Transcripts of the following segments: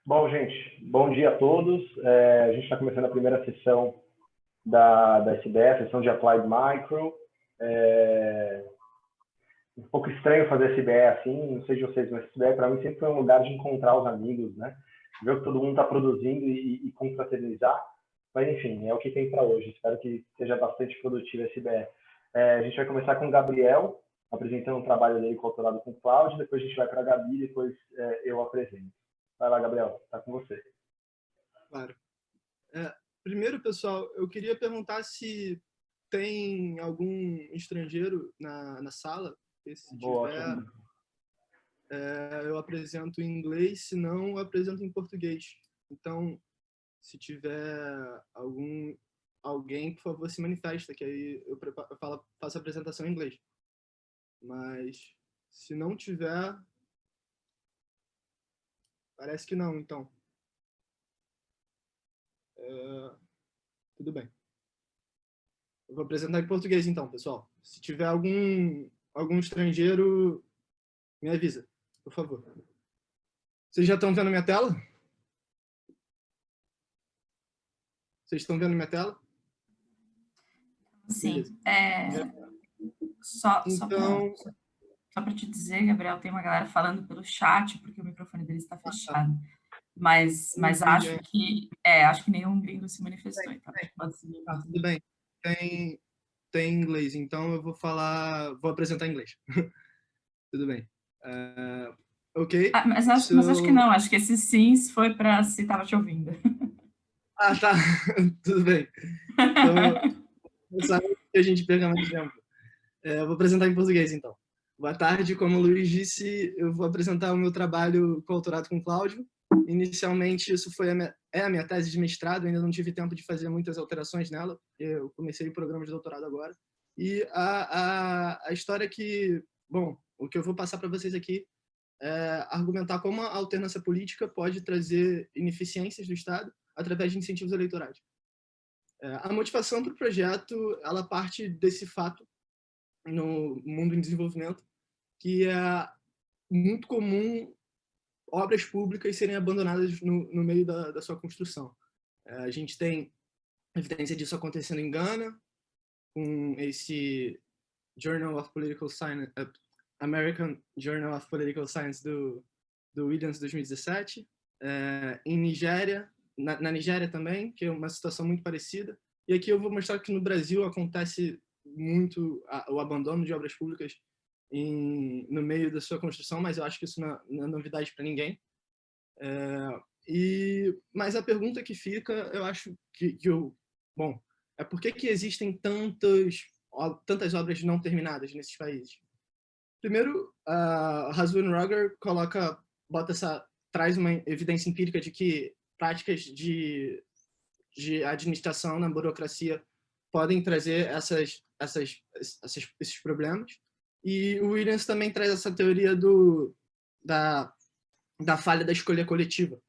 Bom, gente, bom dia a todos. A gente está começando a primeira sessão da SBE, a sessão de Applied Micro. Um pouco estranho fazer SBE assim, não sei de vocês, mas SBE para mim sempre foi um lugar de encontrar os amigos, né? Ver o que todo mundo está produzindo e confraternizar. Mas, enfim, é o que tem para hoje. Espero que seja bastante produtivo a SBE. A gente vai começar com o Gabriel, apresentando um trabalho dele cooperado com o Cloud, depois a gente vai para a Gabi e depois eu apresento. Vai lá, Gabriel, está com você. Claro. Primeiro, pessoal, eu queria perguntar se tem algum estrangeiro na sala. Se tiver, eu apresento em inglês, se não, eu apresento em português. Então, se tiver alguém, por favor, se manifesta, que aí eu faço a apresentação em inglês. Mas, se não tiver, parece que não, então. Tudo bem. Eu vou apresentar em português, então, pessoal. Se tiver algum estrangeiro, me avisa, por favor. Vocês já estão vendo minha tela? Vocês estão vendo minha tela? Sim. Então... Só para te dizer, Gabriel, tem uma galera falando pelo chat, porque o microfone deles está fechado. Mas acho que nenhum gringo se manifestou. Então, tudo bem. Tem inglês, então eu vou apresentar em inglês. Tudo bem. Ok? Mas acho que não. Acho que esse sims foi para se estava te ouvindo. Tá. Tudo bem. Então, sabe que a gente pega mais tempo. Eu vou apresentar em português, então. Boa tarde. Como o Luiz disse, eu vou apresentar o meu trabalho coautorado com o Cláudio. Inicialmente, isso foi a minha tese de mestrado, ainda não tive tempo de fazer muitas alterações nela. Eu comecei o programa de doutorado agora. E a história que... Bom, o que eu vou passar para vocês aqui é argumentar como a alternância política pode trazer ineficiências do Estado através de incentivos eleitorais. A motivação para o projeto, ela parte desse fato no mundo em desenvolvimento, que é muito comum obras públicas serem abandonadas no meio da sua construção. A gente tem evidência disso acontecendo em Gana, com esse Journal of Political Science, American Journal of Political Science do Williams 2017, em Nigéria, na Nigéria também, que é uma situação muito parecida. E aqui eu vou mostrar que no Brasil acontece muito o abandono de obras públicas no meio da sua construção, mas eu acho que isso não é novidade para ninguém. Mas a pergunta que fica, eu acho bom, é por que existem tantas obras não terminadas nesses países? Primeiro, Haswin Roger traz uma evidência empírica de que práticas de administração na burocracia podem trazer esses problemas. E o Williams também traz essa teoria da falha da escolha coletiva,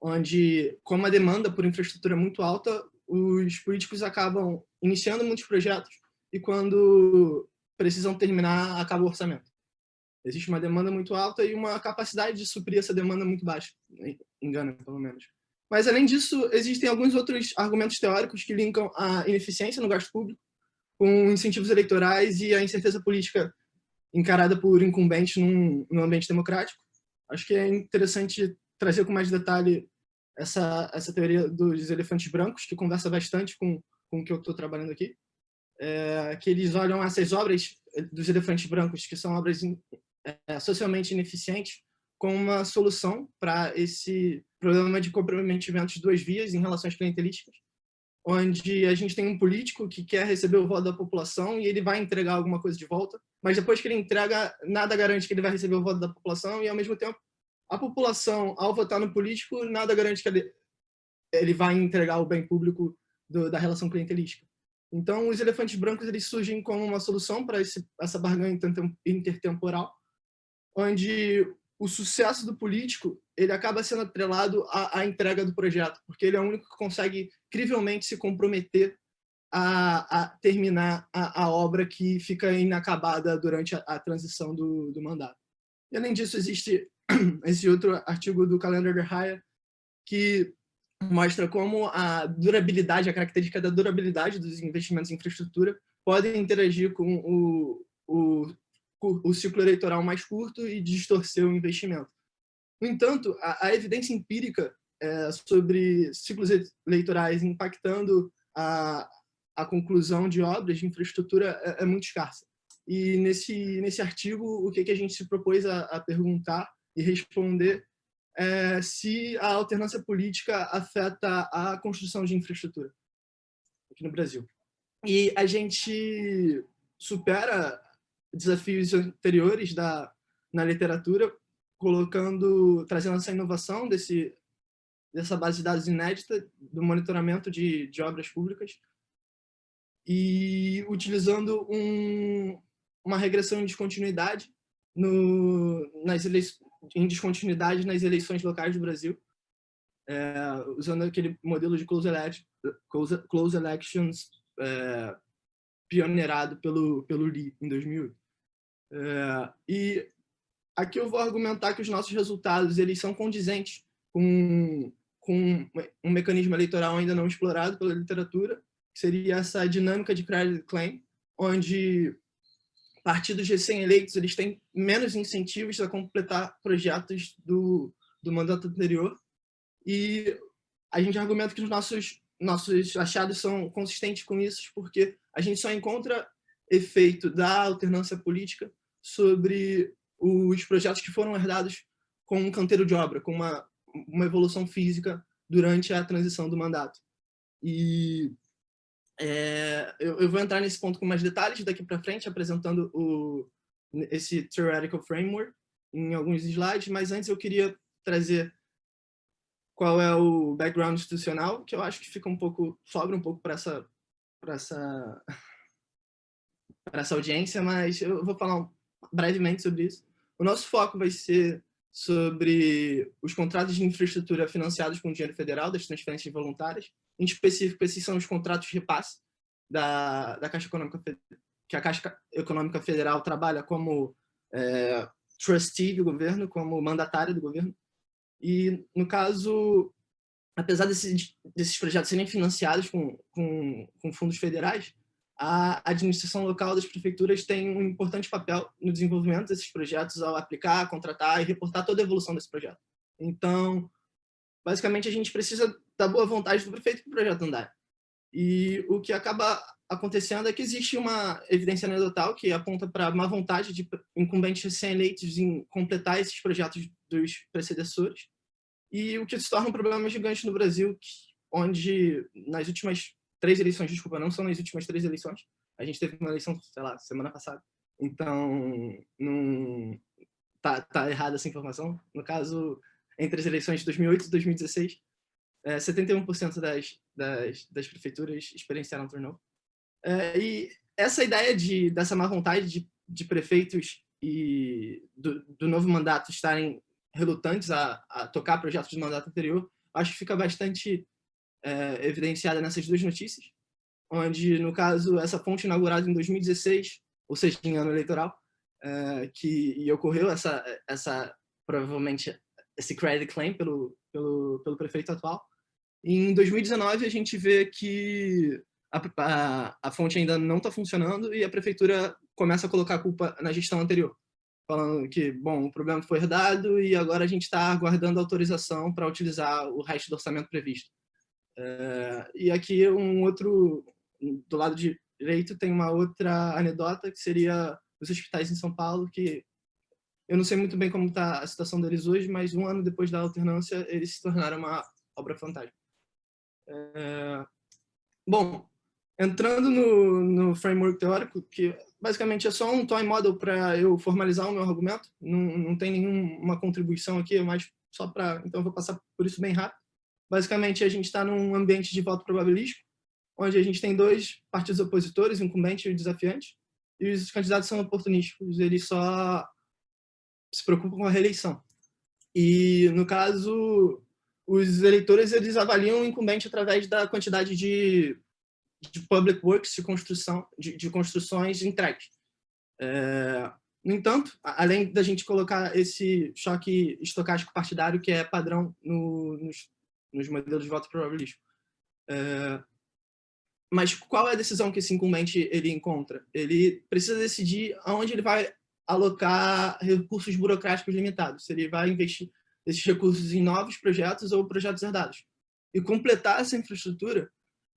onde, como a demanda por infraestrutura é muito alta, os políticos acabam iniciando muitos projetos e, quando precisam terminar, acaba o orçamento. Existe uma demanda muito alta e uma capacidade de suprir essa demanda muito baixa, em Gana, pelo menos. Mas, além disso, existem alguns outros argumentos teóricos que linkam a ineficiência no gasto público com incentivos eleitorais e a incerteza política encarada por incumbentes num ambiente democrático. Acho que é interessante trazer com mais detalhe essa teoria dos elefantes brancos, que conversa bastante com o que eu estou trabalhando aqui, que eles olham essas obras dos elefantes brancos, que são obras socialmente ineficientes, como uma solução para esse problema de comprometimento de duas vias em relações clientelísticas, onde a gente tem um político que quer receber o voto da população e ele vai entregar alguma coisa de volta, mas depois que ele entrega, nada garante que ele vai receber o voto da população e, ao mesmo tempo, a população, ao votar no político, nada garante que ele vai entregar o bem público da relação clientelística. Então, os elefantes brancos eles surgem como uma solução para essa barganha intertemporal, onde o sucesso do político ele acaba sendo atrelado à entrega do projeto, porque ele é o único que consegue, crivelmente, se comprometer a terminar a obra que fica inacabada durante a transição do mandato. E, além disso, existe esse outro artigo do Callender de Haya, que mostra como a durabilidade, a característica da durabilidade dos investimentos em infraestrutura podem interagir com o ciclo eleitoral mais curto e distorcer o investimento. No entanto, a evidência empírica sobre ciclos eleitorais impactando a conclusão de obras de infraestrutura é muito escassa. E nesse artigo, o que a gente se propôs a perguntar e responder é se a alternância política afeta a construção de infraestrutura aqui no Brasil. E a gente supera desafios anteriores na literatura, trazendo essa inovação dessa base de dados inédita do monitoramento de obras públicas e utilizando uma regressão em descontinuidade em descontinuidade nas eleições locais do Brasil, usando aquele modelo de close elections pioneirado pelo Lee em 2008. E aqui eu vou argumentar que os nossos resultados eles são condizentes com um mecanismo eleitoral ainda não explorado pela literatura, que seria essa dinâmica de credit claim, onde partidos recém-eleitos eles têm menos incentivos a completar projetos do mandato anterior. E a gente argumenta que os nossos achados são consistentes com isso, porque a gente só encontra efeito da alternância política sobre os projetos que foram herdados com um canteiro de obra, com uma evolução física durante a transição do mandato. E eu vou entrar nesse ponto com mais detalhes daqui para frente, apresentando esse theoretical framework em alguns slides, mas antes eu queria trazer qual é o background institucional, que eu acho que sobra um pouco para essa audiência, mas eu vou falar brevemente sobre isso. O nosso foco vai ser sobre os contratos de infraestrutura financiados com dinheiro federal, das transferências voluntárias. Em específico, esses são os contratos de repasse da Caixa Econômica, que a Caixa Econômica Federal trabalha como trustee do governo, como mandatária do governo. E, no caso, apesar desses projetos serem financiados com fundos federais, a administração local das prefeituras tem um importante papel no desenvolvimento desses projetos ao aplicar, contratar e reportar toda a evolução desse projeto. Então, basicamente, a gente precisa da boa vontade do prefeito para o projeto andar. E o que acaba acontecendo é que existe uma evidência anedotal que aponta para a má vontade de incumbentes recém-eleitos em completar esses projetos dos predecessores, e o que se torna um problema gigante no Brasil, onde nas últimas 3 eleições, desculpa, não são nas últimas 3 eleições, a gente teve uma eleição, sei lá, semana passada, então não tá errada essa informação. No caso, entre as eleições de 2008 e 2016, 71% das prefeituras experienciaram turnover. E essa ideia dessa má vontade de prefeitos e do novo mandato estarem relutantes a tocar projetos do mandato anterior, acho que fica bastante evidenciada nessas 2 notícias, onde, no caso, essa fonte inaugurada em 2016, ou seja, em ano eleitoral, e ocorreu provavelmente esse credit claim pelo prefeito atual. E em 2019, a gente vê que a fonte ainda não está funcionando e a prefeitura começa a colocar a culpa na gestão anterior, falando que, bom, o problema foi herdado e agora a gente está aguardando autorização para utilizar o resto do orçamento previsto. E aqui do lado direito tem uma outra anedota, que seria os hospitais em São Paulo, que eu não sei muito bem como está a situação deles hoje, mas 1 ano depois da alternância, eles se tornaram uma obra fantasma. Bom, entrando no framework teórico, que basicamente é só um toy model para eu formalizar o meu argumento, não tem nenhuma contribuição aqui, mas só para... Então eu vou passar por isso bem rápido. Basicamente, a gente está num ambiente de voto probabilístico, onde a gente tem 2 partidos opositores, o incumbente e o desafiante, e os candidatos são oportunísticos, eles só se preocupam com a reeleição. E, no caso, os eleitores eles avaliam o incumbente através da quantidade de public works, de construções entregues. No entanto, além da gente colocar esse choque estocástico partidário que é padrão nos modelos de voto probabilístico. Mas qual é a decisão que esse incumbente ele encontra? Ele precisa decidir aonde ele vai alocar recursos burocráticos limitados, se ele vai investir esses recursos em novos projetos ou projetos herdados. E completar essa infraestrutura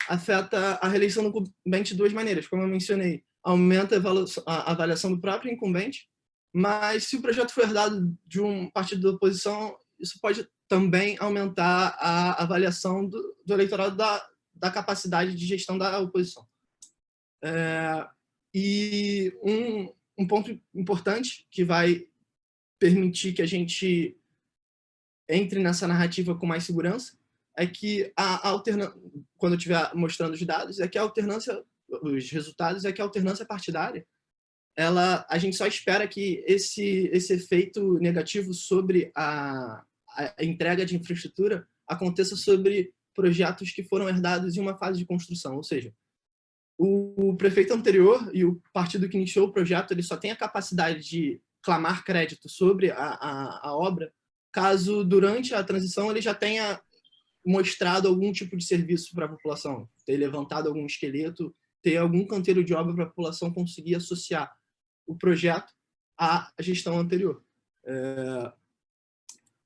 afeta a reeleição do incumbente de duas maneiras, como eu mencionei. Aumenta a avaliação do próprio incumbente, mas se o projeto for herdado de um partido da oposição, isso pode também aumentar a avaliação do eleitorado da capacidade de gestão da oposição. E um ponto importante que vai permitir que a gente entre nessa narrativa com mais segurança é que quando eu estiver mostrando os dados, é que a alternância, os resultados, é que a alternância partidária, a gente só espera que esse efeito negativo sobre a entrega de infraestrutura aconteça sobre projetos que foram herdados em uma fase de construção, ou seja, o prefeito anterior e o partido que iniciou o projeto, ele só tem a capacidade de clamar crédito sobre a obra caso durante a transição ele já tenha mostrado algum tipo de serviço para a população, ter levantado algum esqueleto, ter algum canteiro de obra para a população conseguir associar o projeto à gestão anterior.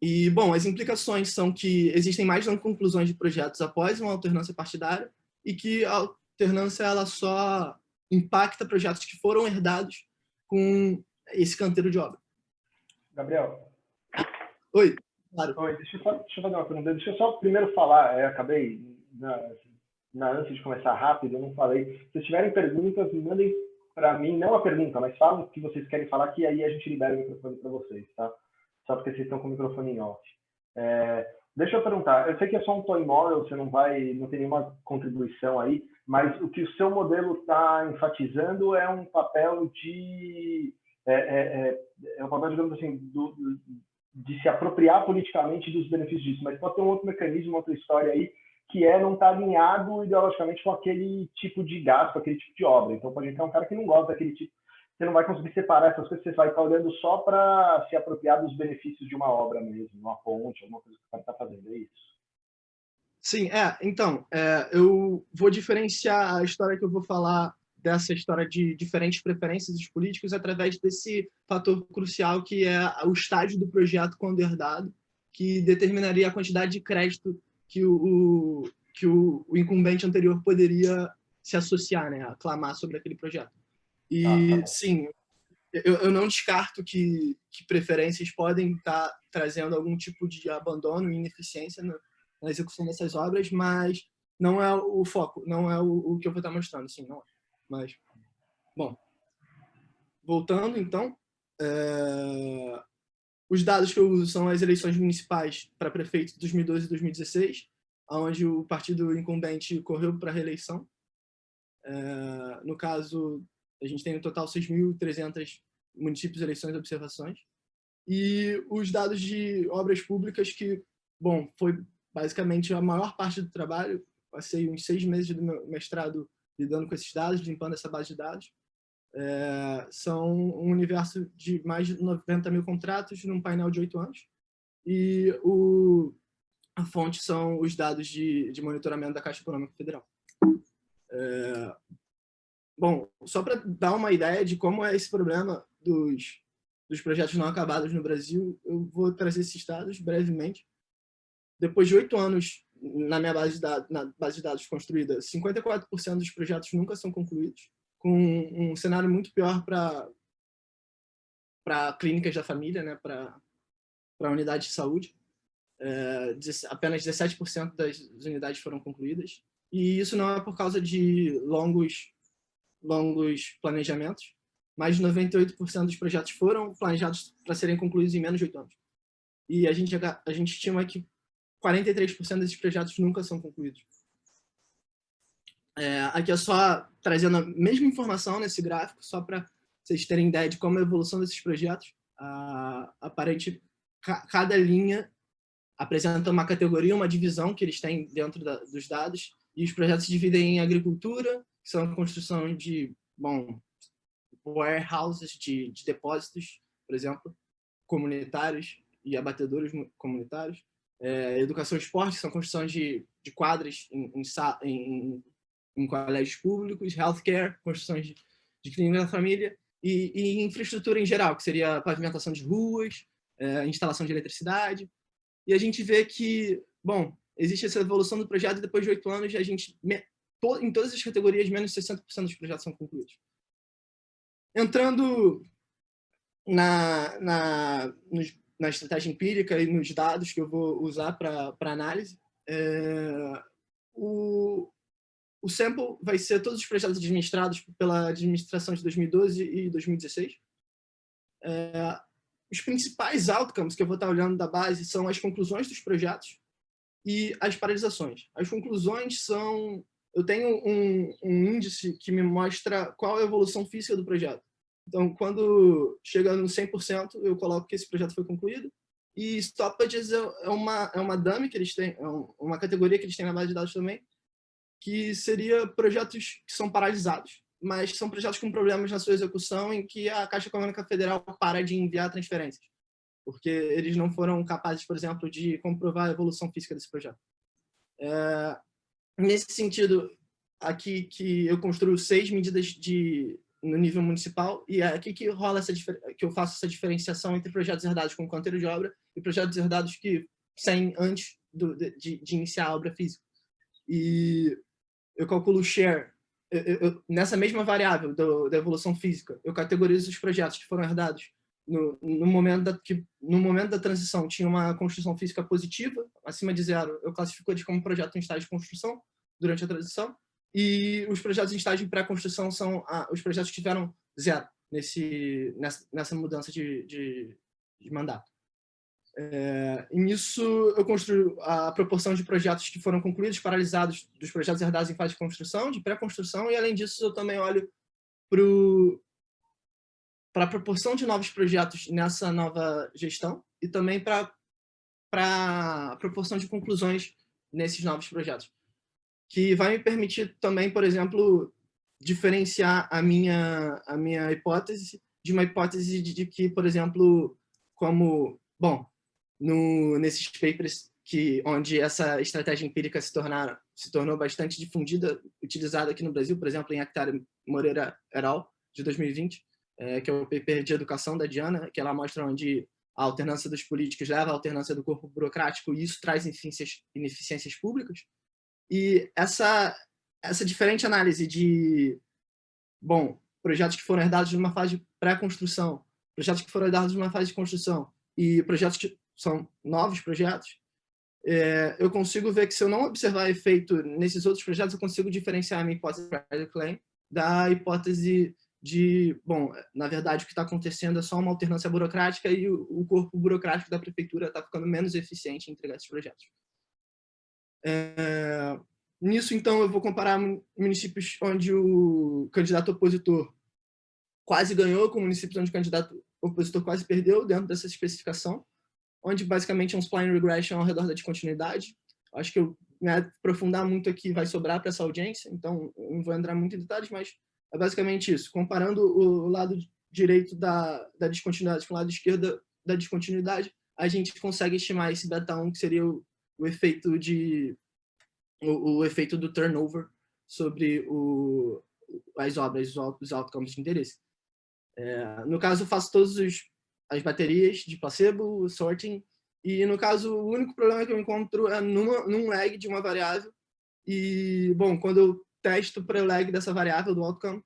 E, bom, as implicações são que existem mais não conclusões de projetos após uma alternância partidária e que a alternância ela só impacta projetos que foram herdados com esse canteiro de obra. Gabriel. Oi, claro. Oi, deixa eu fazer uma pergunta. Deixa eu só primeiro falar, acabei, na ânsia de começar rápido, eu não falei. Se vocês tiverem perguntas, mandem para mim, não a pergunta, mas falem o que vocês querem falar, que aí a gente libera o microfone para vocês, tá? Só porque vocês estão com o microfone em off. Deixa eu perguntar, eu sei que é só um tom imóvel, você não tem nenhuma contribuição aí, mas o que o seu modelo está enfatizando é um papel digamos assim, de se apropriar politicamente dos benefícios disso, mas pode ter um outro mecanismo, outra história aí, que não estar alinhado ideologicamente com aquele tipo de gasto, com aquele tipo de obra. Então pode entrar um cara que não gosta daquele tipo, você não vai conseguir separar essas coisas, você vai estar olhando só para se apropriar dos benefícios de uma obra mesmo, uma ponte, alguma coisa que o cara está fazendo, é isso? Sim, então, eu vou diferenciar a história que eu vou falar dessa história de diferentes preferências dos políticos através desse fator crucial que é o estágio do projeto quando herdado, que determinaria a quantidade de crédito que o incumbente anterior poderia se associar, né, aclamar sobre aquele projeto. E, sim, eu não descarto que preferências podem estar trazendo algum tipo de abandono e ineficiência na execução dessas obras, mas não é o foco, não é o que eu vou estar mostrando, sim, não é. Mas, bom, voltando, então, os dados que eu uso são as eleições municipais para prefeito de 2012 e 2016, onde o partido incumbente correu para a reeleição. No caso, a gente tem no total 6.300 municípios, eleições e observações. E os dados de obras públicas que, bom, foi basicamente a maior parte do trabalho. Passei uns 6 meses do meu mestrado lidando com esses dados, limpando essa base de dados. São um universo de mais de 90 mil contratos num painel de 8 anos. E a fonte são os dados de monitoramento da Caixa Econômica Federal. Bom, só para dar uma ideia de como é esse problema dos projetos não acabados no Brasil, eu vou trazer esses dados brevemente. Depois de 8 anos na base de dados construída, 54% dos projetos nunca são concluídos, com um cenário muito pior para clínicas da família, né, para unidades de saúde. Apenas 17% das unidades foram concluídas. E isso não é por causa de longos planejamentos, mais de 98% dos projetos foram planejados para serem concluídos em menos de 8 anos. E a gente estima que 43% desses projetos nunca são concluídos. Aqui é só trazendo a mesma informação nesse gráfico, só para vocês terem ideia de como é a evolução desses projetos. Cada linha apresenta uma categoria, uma divisão que eles têm dentro dos dados, e os projetos se dividem em agricultura, que são a construção de, warehouses de depósitos, por exemplo, comunitários e abatedouros comunitários. Educação e esporte, são construção de quadras em colégios públicos, healthcare, construções de clínica da família, e infraestrutura em geral, que seria a pavimentação de ruas, instalação de eletricidade. E a gente vê que, bom, existe essa evolução do projeto e depois de 8 anos, a gente, em todas as categorias, menos 60% dos projetos são concluídos. Entrando na estratégia empírica e nos dados que eu vou usar para análise, o sample vai ser todos os projetos administrados pela administração de 2012 e 2016. Os principais outcomes que eu vou estar olhando da base são as conclusões dos projetos e as paralisações. As conclusões são... Eu tenho um índice que me mostra qual é a evolução física do projeto. Então, quando chega no 100%, eu coloco que esse projeto foi concluído. E stoppages é uma dummy que eles têm, é uma categoria que eles têm na base de dados também, que seria projetos que são paralisados, mas são projetos com problemas na sua execução em que a Caixa Econômica Federal para de enviar transferências, porque eles não foram capazes, por exemplo, de comprovar a evolução física desse projeto. Nesse sentido, aqui que eu construo 6 medidas no nível municipal, e é aqui que rola que eu faço essa diferenciação entre projetos herdados com canteiro de obra e projetos herdados que saem antes de iniciar a obra física. E eu calculo o share, nessa mesma variável da evolução física, eu categorizo os projetos que foram herdados no momento da transição, tinha uma construção física positiva, acima de 0, eu classifico eles como projeto em estágio de construção durante a transição, e os projetos em estágio de pré-construção são os projetos que tiveram 0 nessa mudança de mandato. E nisso eu construo a proporção de projetos que foram concluídos, paralisados, dos projetos herdados em fase de construção, de pré-construção, e além disso eu também olho para a proporção de novos projetos nessa nova gestão e também para a proporção de conclusões nesses novos projetos, que vai me permitir também, por exemplo, diferenciar a minha hipótese de uma hipótese de que, por exemplo, como, bom, nesses papers onde essa estratégia empírica se tornou bastante difundida, utilizada aqui no Brasil, por exemplo, em Akhtar Moreira et al., de 2020, que é o paper de educação da Diana, que ela mostra onde a alternância dos políticos leva à alternância do corpo burocrático e isso traz ineficiências públicas. E essa diferente análise de, bom, projetos que foram herdados numa fase de pré-construção, projetos que foram herdados numa fase de construção e projetos que são novos projetos, eu consigo ver que se eu não observar efeito nesses outros projetos, eu consigo diferenciar a minha hipótese de claim da hipótese de, bom, na verdade o que está acontecendo é só uma alternância burocrática e o corpo burocrático da prefeitura está ficando menos eficiente em entregar esses projetos. Nisso, então, eu vou comparar municípios onde o candidato opositor quase ganhou com municípios onde o candidato opositor quase perdeu dentro dessa especificação, onde basicamente é um spline regression ao redor da descontinuidade. Acho que eu me aprofundar muito aqui vai sobrar para essa audiência, então eu não vou entrar muito em detalhes, mas é basicamente isso. Comparando o lado direito da descontinuidade com o lado esquerdo da descontinuidade, a gente consegue estimar esse beta 1, que seria o efeito do turnover sobre as obras, os outcomes de interesse. No caso, eu faço todas as baterias de placebo, sorting, e no caso, o único problema que eu encontro é num lag de uma variável, e, bom, quando eu testo para o lag dessa variável do outcome,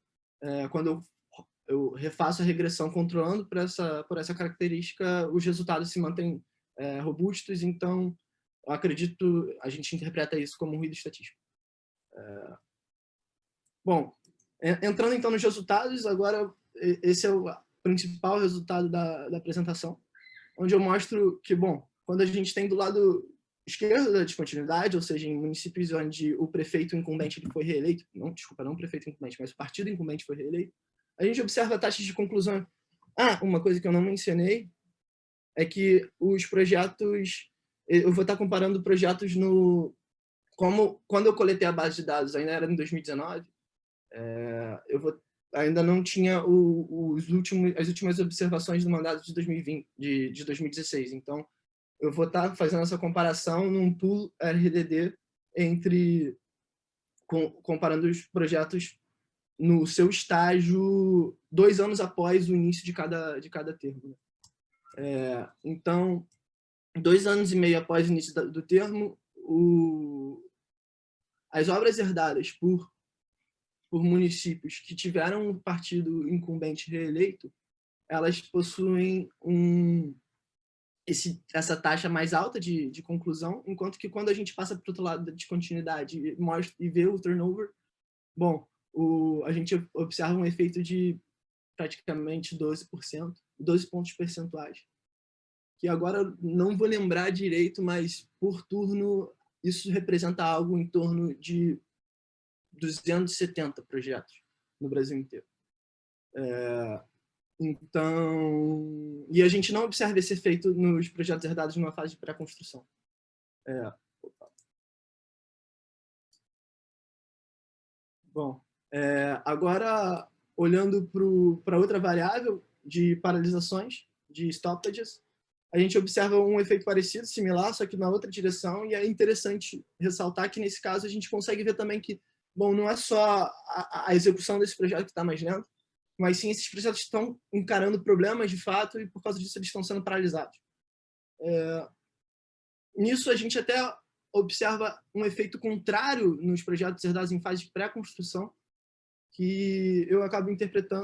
quando eu refaço a regressão controlando por essa característica, os resultados se mantêm robustos, então eu acredito, a gente interpreta isso como um ruído estatístico. Bom, entrando então nos resultados, agora esse é o principal resultado da apresentação, onde eu mostro que, bom, quando a gente tem do lado esquerdo da descontinuidade, ou seja, em municípios onde o prefeito incumbente ele foi reeleito, não o prefeito incumbente, mas o partido incumbente foi reeleito, a gente observa taxas de conclusão. Uma coisa que eu não mencionei é que os projetos, eu vou estar comparando projetos quando eu coletei a base de dados, ainda era em 2019, ainda não tinha as últimas observações do mandato de 2020, de 2016. Então, eu vou estar fazendo essa comparação num pool RDD comparando os projetos no seu estágio 2 anos após o início de cada termo. Então, 2 anos e meio após o início do termo, as obras herdadas por municípios que tiveram um partido incumbente reeleito, elas possuem essa taxa mais alta de conclusão, enquanto que quando a gente passa para o outro lado da descontinuidade e vê o turnover, bom, a gente observa um efeito de praticamente 12%, 12 pontos percentuais. Que agora não vou lembrar direito, mas por turno isso representa algo em torno de 270 projetos no Brasil inteiro. Então, e a gente não observa esse efeito nos projetos herdados numa fase de pré-construção. Bom, agora olhando para outra variável de paralisações, de stoppages, a gente observa um efeito parecido, similar, só que na outra direção, e é interessante ressaltar que nesse caso a gente consegue ver também que, bom, não é só a execução desse projeto que está mais lenta, mas sim esses projetos estão encarando problemas de fato e por causa disso eles estão sendo paralisados. Nisso a gente até observa um efeito contrário nos projetos herdados em fase de pré-construção, que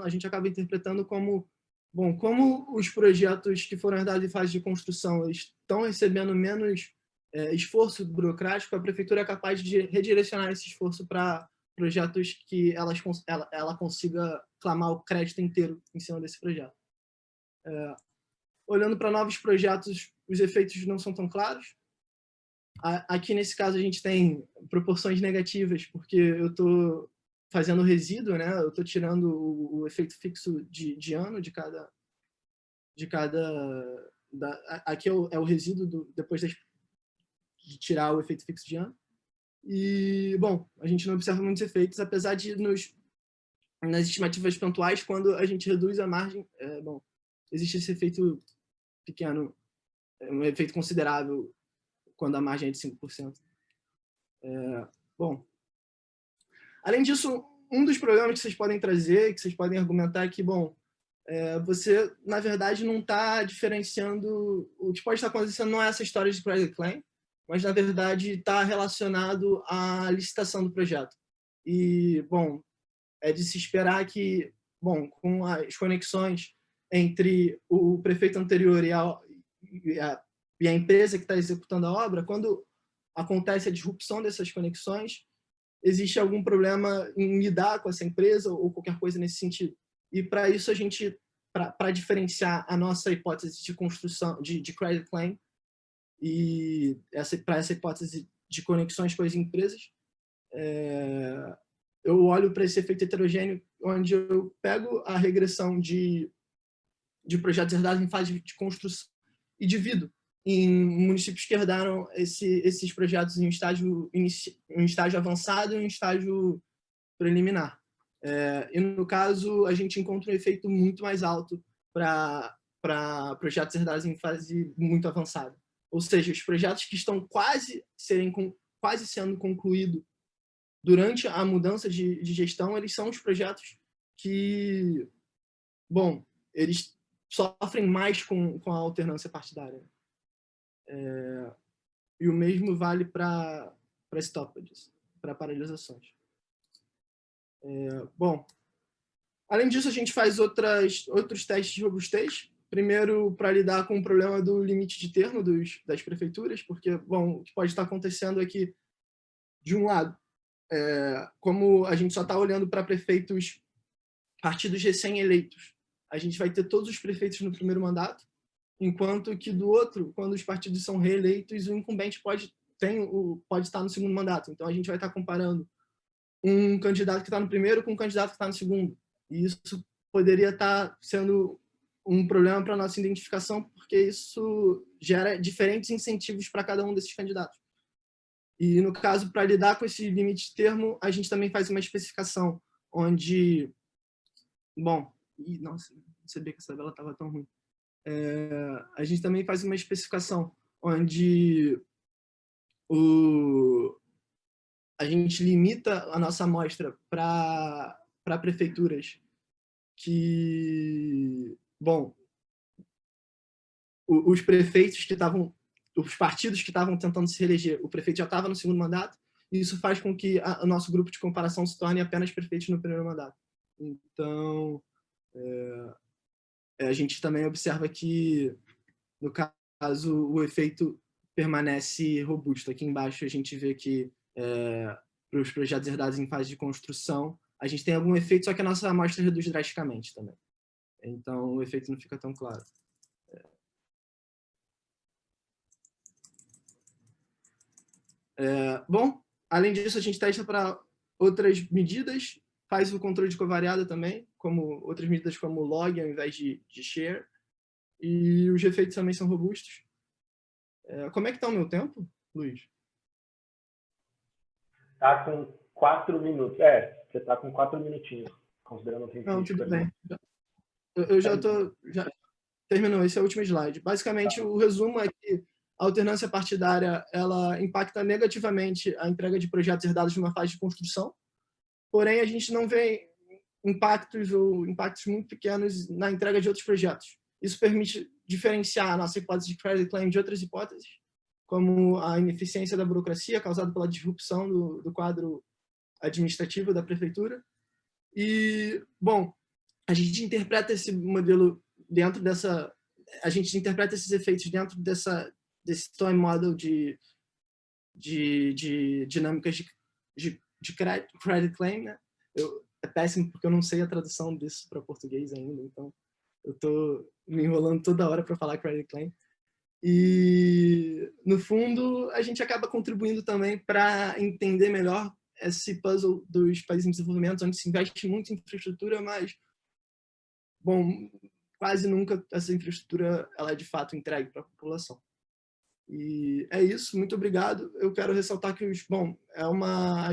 a gente acaba interpretando como, bom, como os projetos que foram herdados em fase de construção eles estão recebendo menos esforço burocrático, a prefeitura é capaz de redirecionar esse esforço para projetos que ela consiga clamar o crédito inteiro em cima desse projeto. Olhando para novos projetos, os efeitos não são tão claros. Aqui, nesse caso, a gente tem proporções negativas, porque eu estou fazendo resíduo, né? Eu estou tirando o efeito fixo de ano de cada... aqui é o resíduo depois de tirar o efeito fixo de ano. E, bom, a gente não observa muitos efeitos, apesar de nas estimativas pontuais, quando a gente reduz a margem, bom, existe esse efeito pequeno, um efeito considerável quando a margem é de 5%. Bom, além disso, um dos problemas que vocês podem trazer, que vocês podem argumentar é que, bom, você, na verdade, não está diferenciando... O que pode estar acontecendo não é essa história de credit claim, mas, na verdade, está relacionado à licitação do projeto. E, bom, é de se esperar que, bom, com as conexões entre o prefeito anterior e a empresa que está executando a obra, quando acontece a disrupção dessas conexões, existe algum problema em lidar com essa empresa ou qualquer coisa nesse sentido. E para isso, a gente, para diferenciar a nossa hipótese de construção, de credit claim, e para essa hipótese de conexões com as empresas, eu olho para esse efeito heterogêneo, onde eu pego a regressão de projetos herdados em fase de construção e divido em municípios que herdaram esses projetos em um estágio avançado e um estágio preliminar. E, no caso, a gente encontra um efeito muito mais alto para projetos herdados em fase muito avançada. Ou seja, os projetos que estão quase sendo concluídos durante a mudança de gestão, eles são os projetos que, bom, eles sofrem mais com a alternância partidária. E o mesmo vale para stoppages, para paralisações. Bom, além disso, a gente faz outros testes de robustez. Primeiro, para lidar com o problema do limite de termo das prefeituras, porque, bom, o que pode estar acontecendo é que, de um lado, como a gente só está olhando para partidos recém-eleitos, a gente vai ter todos os prefeitos no primeiro mandato, enquanto que, do outro, quando os partidos são reeleitos, o incumbente pode estar no segundo mandato. Então, a gente vai estar comparando um candidato que está no primeiro com um candidato que está no segundo. E isso poderia estar sendo um problema para a nossa identificação, porque isso gera diferentes incentivos para cada um desses candidatos. E, no caso, para lidar com esse limite de termo, a gente também faz uma especificação onde... Bom, nossa, não sabia que essa vela estava tão ruim. A gente também faz uma especificação onde a gente limita a nossa amostra para prefeituras que, bom, os prefeitos que estavam, os partidos que estavam tentando se reeleger, o prefeito já estava no segundo mandato, e isso faz com que o nosso grupo de comparação se torne apenas prefeitos no primeiro mandato. Então, a gente também observa que, no caso, o efeito permanece robusto. Aqui embaixo a gente vê que, para os projetos herdados em fase de construção, a gente tem algum efeito, só que a nossa amostra reduz drasticamente também. Então, o efeito não fica tão claro. Bom, além disso, a gente testa para outras medidas, faz o controle de covariada também, como outras medidas como log ao invés de share, e os efeitos também são robustos. Como é que está o meu tempo, Luiz? Tá com 4 minutos. Você tá com 4 minutinhos, considerando o tempo. Não, tudo bem. Eu já tô... Terminou, esse é o último slide. Basicamente, o resumo é que a alternância partidária ela impacta negativamente a entrega de projetos herdados numa fase de construção, porém a gente não vê impactos ou impactos muito pequenos na entrega de outros projetos. Isso permite diferenciar a nossa hipótese de credit claim de outras hipóteses, como a ineficiência da burocracia causada pela disrupção do quadro administrativo da prefeitura. E, bom, a gente interpreta esse modelo dentro dessa... A gente interpreta esses efeitos dentro desse time model de dinâmicas de credit claim, né? É péssimo porque eu não sei a tradução disso para português ainda, então eu estou me enrolando toda hora para falar credit claim. E, no fundo, a gente acaba contribuindo também para entender melhor esse puzzle dos países em desenvolvimento, onde se investe muito em infraestrutura, mas, bom, quase nunca essa infraestrutura ela é de fato entregue para a população. E é isso, muito obrigado. Eu quero ressaltar que, a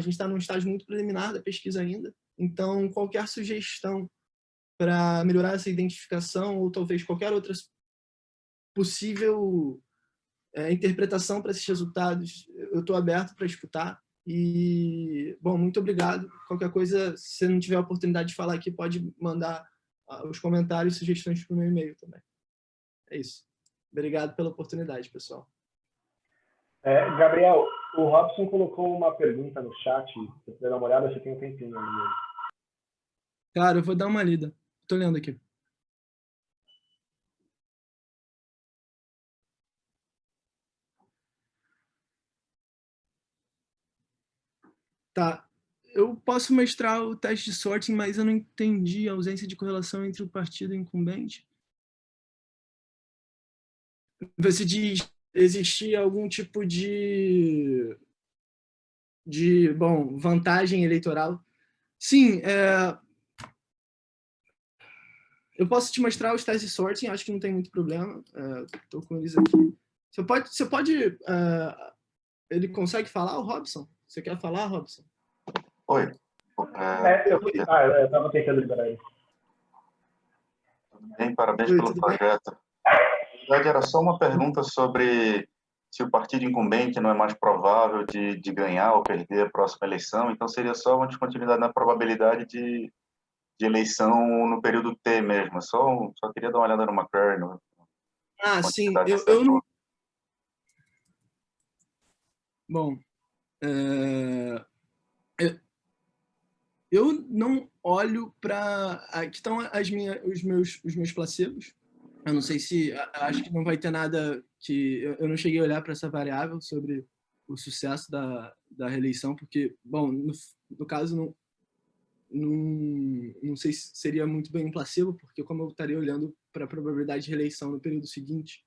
gente está num estágio muito preliminar da pesquisa ainda, então qualquer sugestão para melhorar essa identificação ou talvez qualquer outra possível interpretação para esses resultados, eu estou aberto para escutar. E, bom, muito obrigado. Qualquer coisa, se você não tiver a oportunidade de falar aqui, pode mandar os comentários e sugestões para o meu e-mail também. É isso. Obrigado pela oportunidade, pessoal. Gabriel, o Robson colocou uma pergunta no chat. Se você der uma olhada, você tem um tempinho ali. Claro, eu vou dar uma lida. Estou lendo aqui. Tá. Eu posso mostrar o teste de sorting, mas eu não entendi a ausência de correlação entre o partido incumbente. Você diz, existia algum tipo de vantagem eleitoral? Sim, eu posso te mostrar os testes de sorting, acho que não tem muito problema. Estou com eles aqui. Você pode ele consegue falar, o Robson? Você quer falar, Robson? Oi. Eu estava tentando liberar ele. Bem, parabéns pelo projeto. Na verdade, era só uma pergunta sobre se o partido incumbente não é mais provável de ganhar ou perder a próxima eleição, então seria só uma descontinuidade na probabilidade de eleição no período T mesmo. Só queria dar uma olhada no McCrary. Sim. Eu não... Bom, eu não olho para... Aqui estão os meus placebos. Eu não sei se... Acho que não vai ter nada que... Eu não cheguei a olhar para essa variável sobre o sucesso da reeleição, porque, bom, no caso, não sei se seria muito bem um placebo, porque como eu estaria olhando para a probabilidade de reeleição no período seguinte,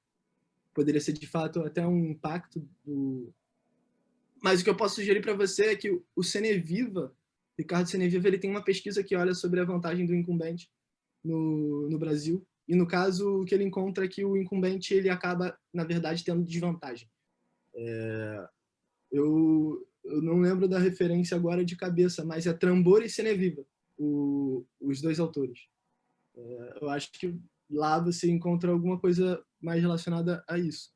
poderia ser, de fato, até um impacto do... Mas o que eu posso sugerir para você é que o Ceneviva, Ricardo Ceneviva, ele tem uma pesquisa que olha sobre a vantagem do incumbente no Brasil. E, no caso, o que ele encontra é que o incumbente ele acaba, na verdade, tendo desvantagem. Eu não lembro da referência agora de cabeça, mas é Trambor e Ceneviva, os dois autores. Eu acho que lá você encontra alguma coisa mais relacionada a isso.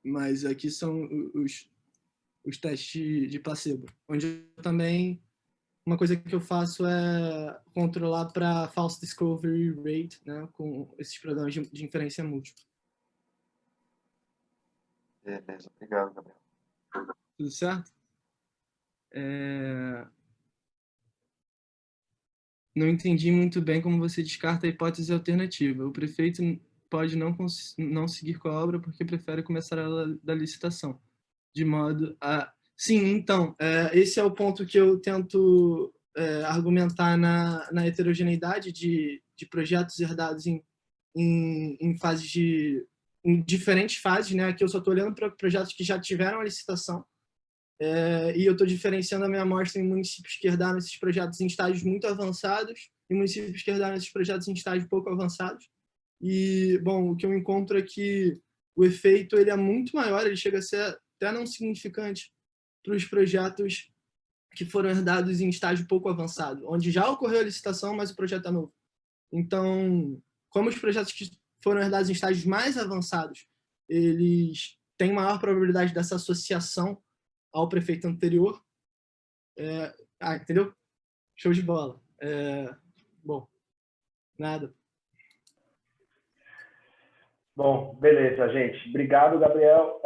mas aqui são os testes de placebo, onde eu também, uma coisa que eu faço é controlar para false discovery rate, né, com esses programas de inferência múltipla. Beleza, obrigado, Gabriel. Tudo certo? Não entendi muito bem como você descarta a hipótese alternativa. O prefeito pode não seguir com a obra porque prefere começar ela da licitação. De modo a... Sim, então, esse é o ponto que eu tento argumentar na heterogeneidade de projetos herdados em fases em diferentes fases, né? Aqui eu só estou olhando para projetos que já tiveram a licitação, e eu estou diferenciando a minha amostra em municípios que herdaram esses projetos em estágios muito avançados e municípios que herdaram esses projetos em estágios pouco avançados. E, bom, o que eu encontro é que o efeito ele é muito maior, ele chega a ser até não significante para os projetos que foram herdados em estágio pouco avançado, onde já ocorreu a licitação, mas o projeto é novo. Então, como os projetos que foram herdados em estágios mais avançados, eles têm maior probabilidade dessa associação ao prefeito anterior. Entendeu? Show de bola. Bom, nada. Bom, beleza, gente. Obrigado, Gabriel.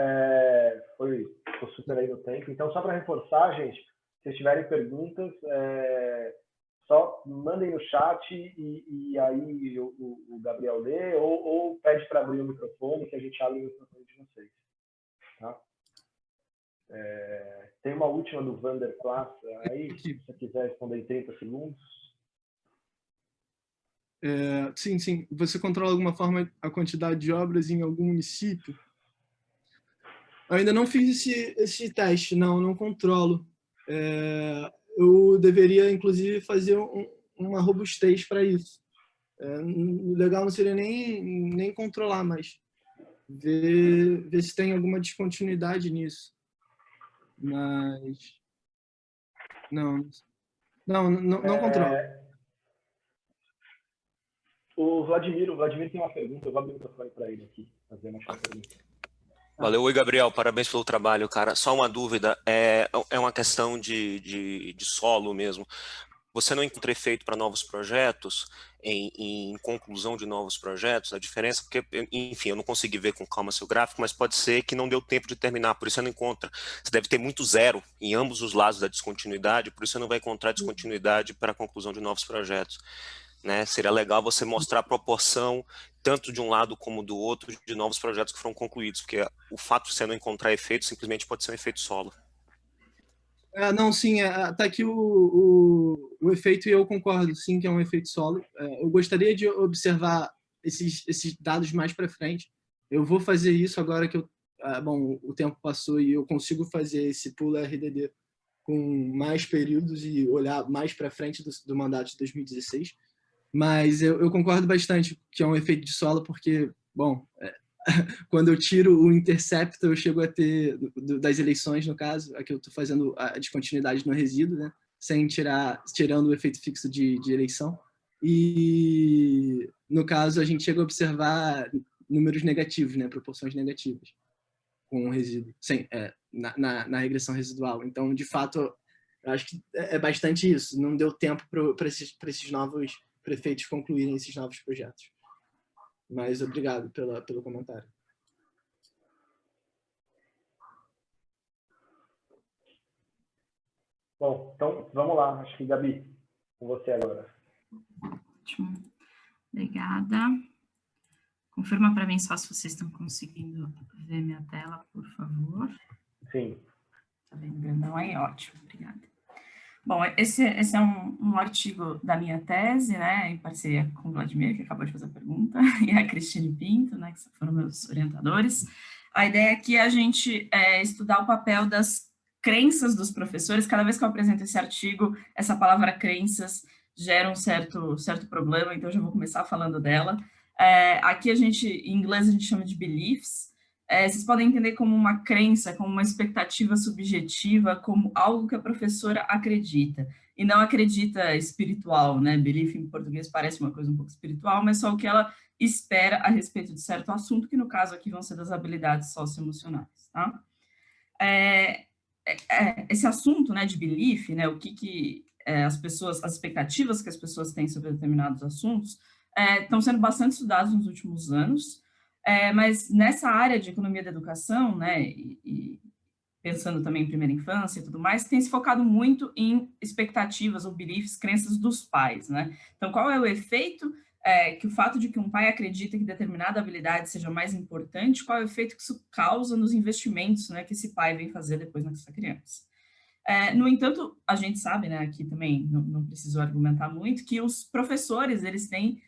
Foi super aí no tempo. Então, só para reforçar, gente, se vocês tiverem perguntas, só mandem no chat e aí o Gabriel lê ou pede para abrir o microfone que a gente abre o microfone de vocês. Tá? Tem uma última do Vander Klaas aí, se você quiser responder em 30 segundos. Sim. Você controla de alguma forma a quantidade de obras em algum município? Eu ainda não fiz esse teste, não controlo. Eu deveria, inclusive, fazer uma robustez para isso. O legal não seria nem controlar, mas ver se tem alguma descontinuidade nisso. Mas não controlo. O Vladimir tem uma pergunta, eu vou abrir o microfone para ele aqui, fazer uma pergunta. Valeu, oi Gabriel, parabéns pelo trabalho, cara. Só uma dúvida, é uma questão de solo mesmo. Você não encontra efeito para novos projetos, em conclusão de novos projetos? A diferença, porque, enfim, eu não consegui ver com calma seu gráfico, mas pode ser que não deu tempo de terminar, por isso você não encontra. Você deve ter muito zero em ambos os lados da descontinuidade, por isso você não vai encontrar descontinuidade para a conclusão de novos projetos. Né? Seria legal você mostrar a proporção, tanto de um lado como do outro, de novos projetos que foram concluídos, porque o fato de você não encontrar efeito simplesmente pode ser um efeito solo. Não, sim, tá aqui o efeito e eu concordo, sim, que é um efeito solo. Eu gostaria de observar esses dados mais para frente. Eu vou fazer isso agora que o tempo passou e eu consigo fazer esse pulo RDD com mais períodos e olhar mais para frente do mandato de 2016. Mas eu concordo bastante que é um efeito de solo, porque, bom, quando eu tiro o intercepto, eu chego a ter, das eleições, no caso, aqui eu estou fazendo a descontinuidade no resíduo, né, tirando o efeito fixo de eleição. E, no caso, a gente chega a observar números negativos, né, proporções negativas com o resíduo, na regressão residual. Então, de fato, eu acho que é bastante isso. Não deu tempo para esses novos prefeitos concluírem esses novos projetos. Mas obrigado pelo comentário. Bom, então vamos lá. Acho que, Gabi, com você agora. Ótimo. Obrigada. Confirma para mim só se vocês estão conseguindo ver minha tela, por favor. Sim. Tá vendo grandão aí? Ótimo, obrigada. Bom, esse é um artigo da minha tese, né, em parceria com o Vladimir, que acabou de fazer a pergunta, e a Cristine Pinto, né, que foram meus orientadores. A ideia aqui é a gente estudar o papel das crenças dos professores. Cada vez que eu apresento esse artigo, essa palavra crenças gera um certo problema, então eu já vou começar falando dela. Aqui em inglês a gente chama de beliefs. Vocês podem entender como uma crença, como uma expectativa subjetiva, como algo que a professora acredita. E não acredita espiritual, né? Belief em português parece uma coisa um pouco espiritual, mas só o que ela espera a respeito de certo assunto, que no caso aqui vão ser das habilidades socioemocionais, tá? Esse assunto, né, de belief, né, o que as expectativas que as pessoas têm sobre determinados assuntos, estão sendo bastante estudados nos últimos anos, mas nessa área de economia da educação, né, e pensando também em primeira infância e tudo mais, tem se focado muito em expectativas ou beliefs, crenças dos pais, né? Então, qual é o efeito que o fato de que um pai acredita que determinada habilidade seja mais importante, qual é o efeito que isso causa nos investimentos, né, que esse pai vem fazer depois nessa criança? No entanto, a gente sabe, né, aqui também não preciso argumentar muito, que os professores, eles têm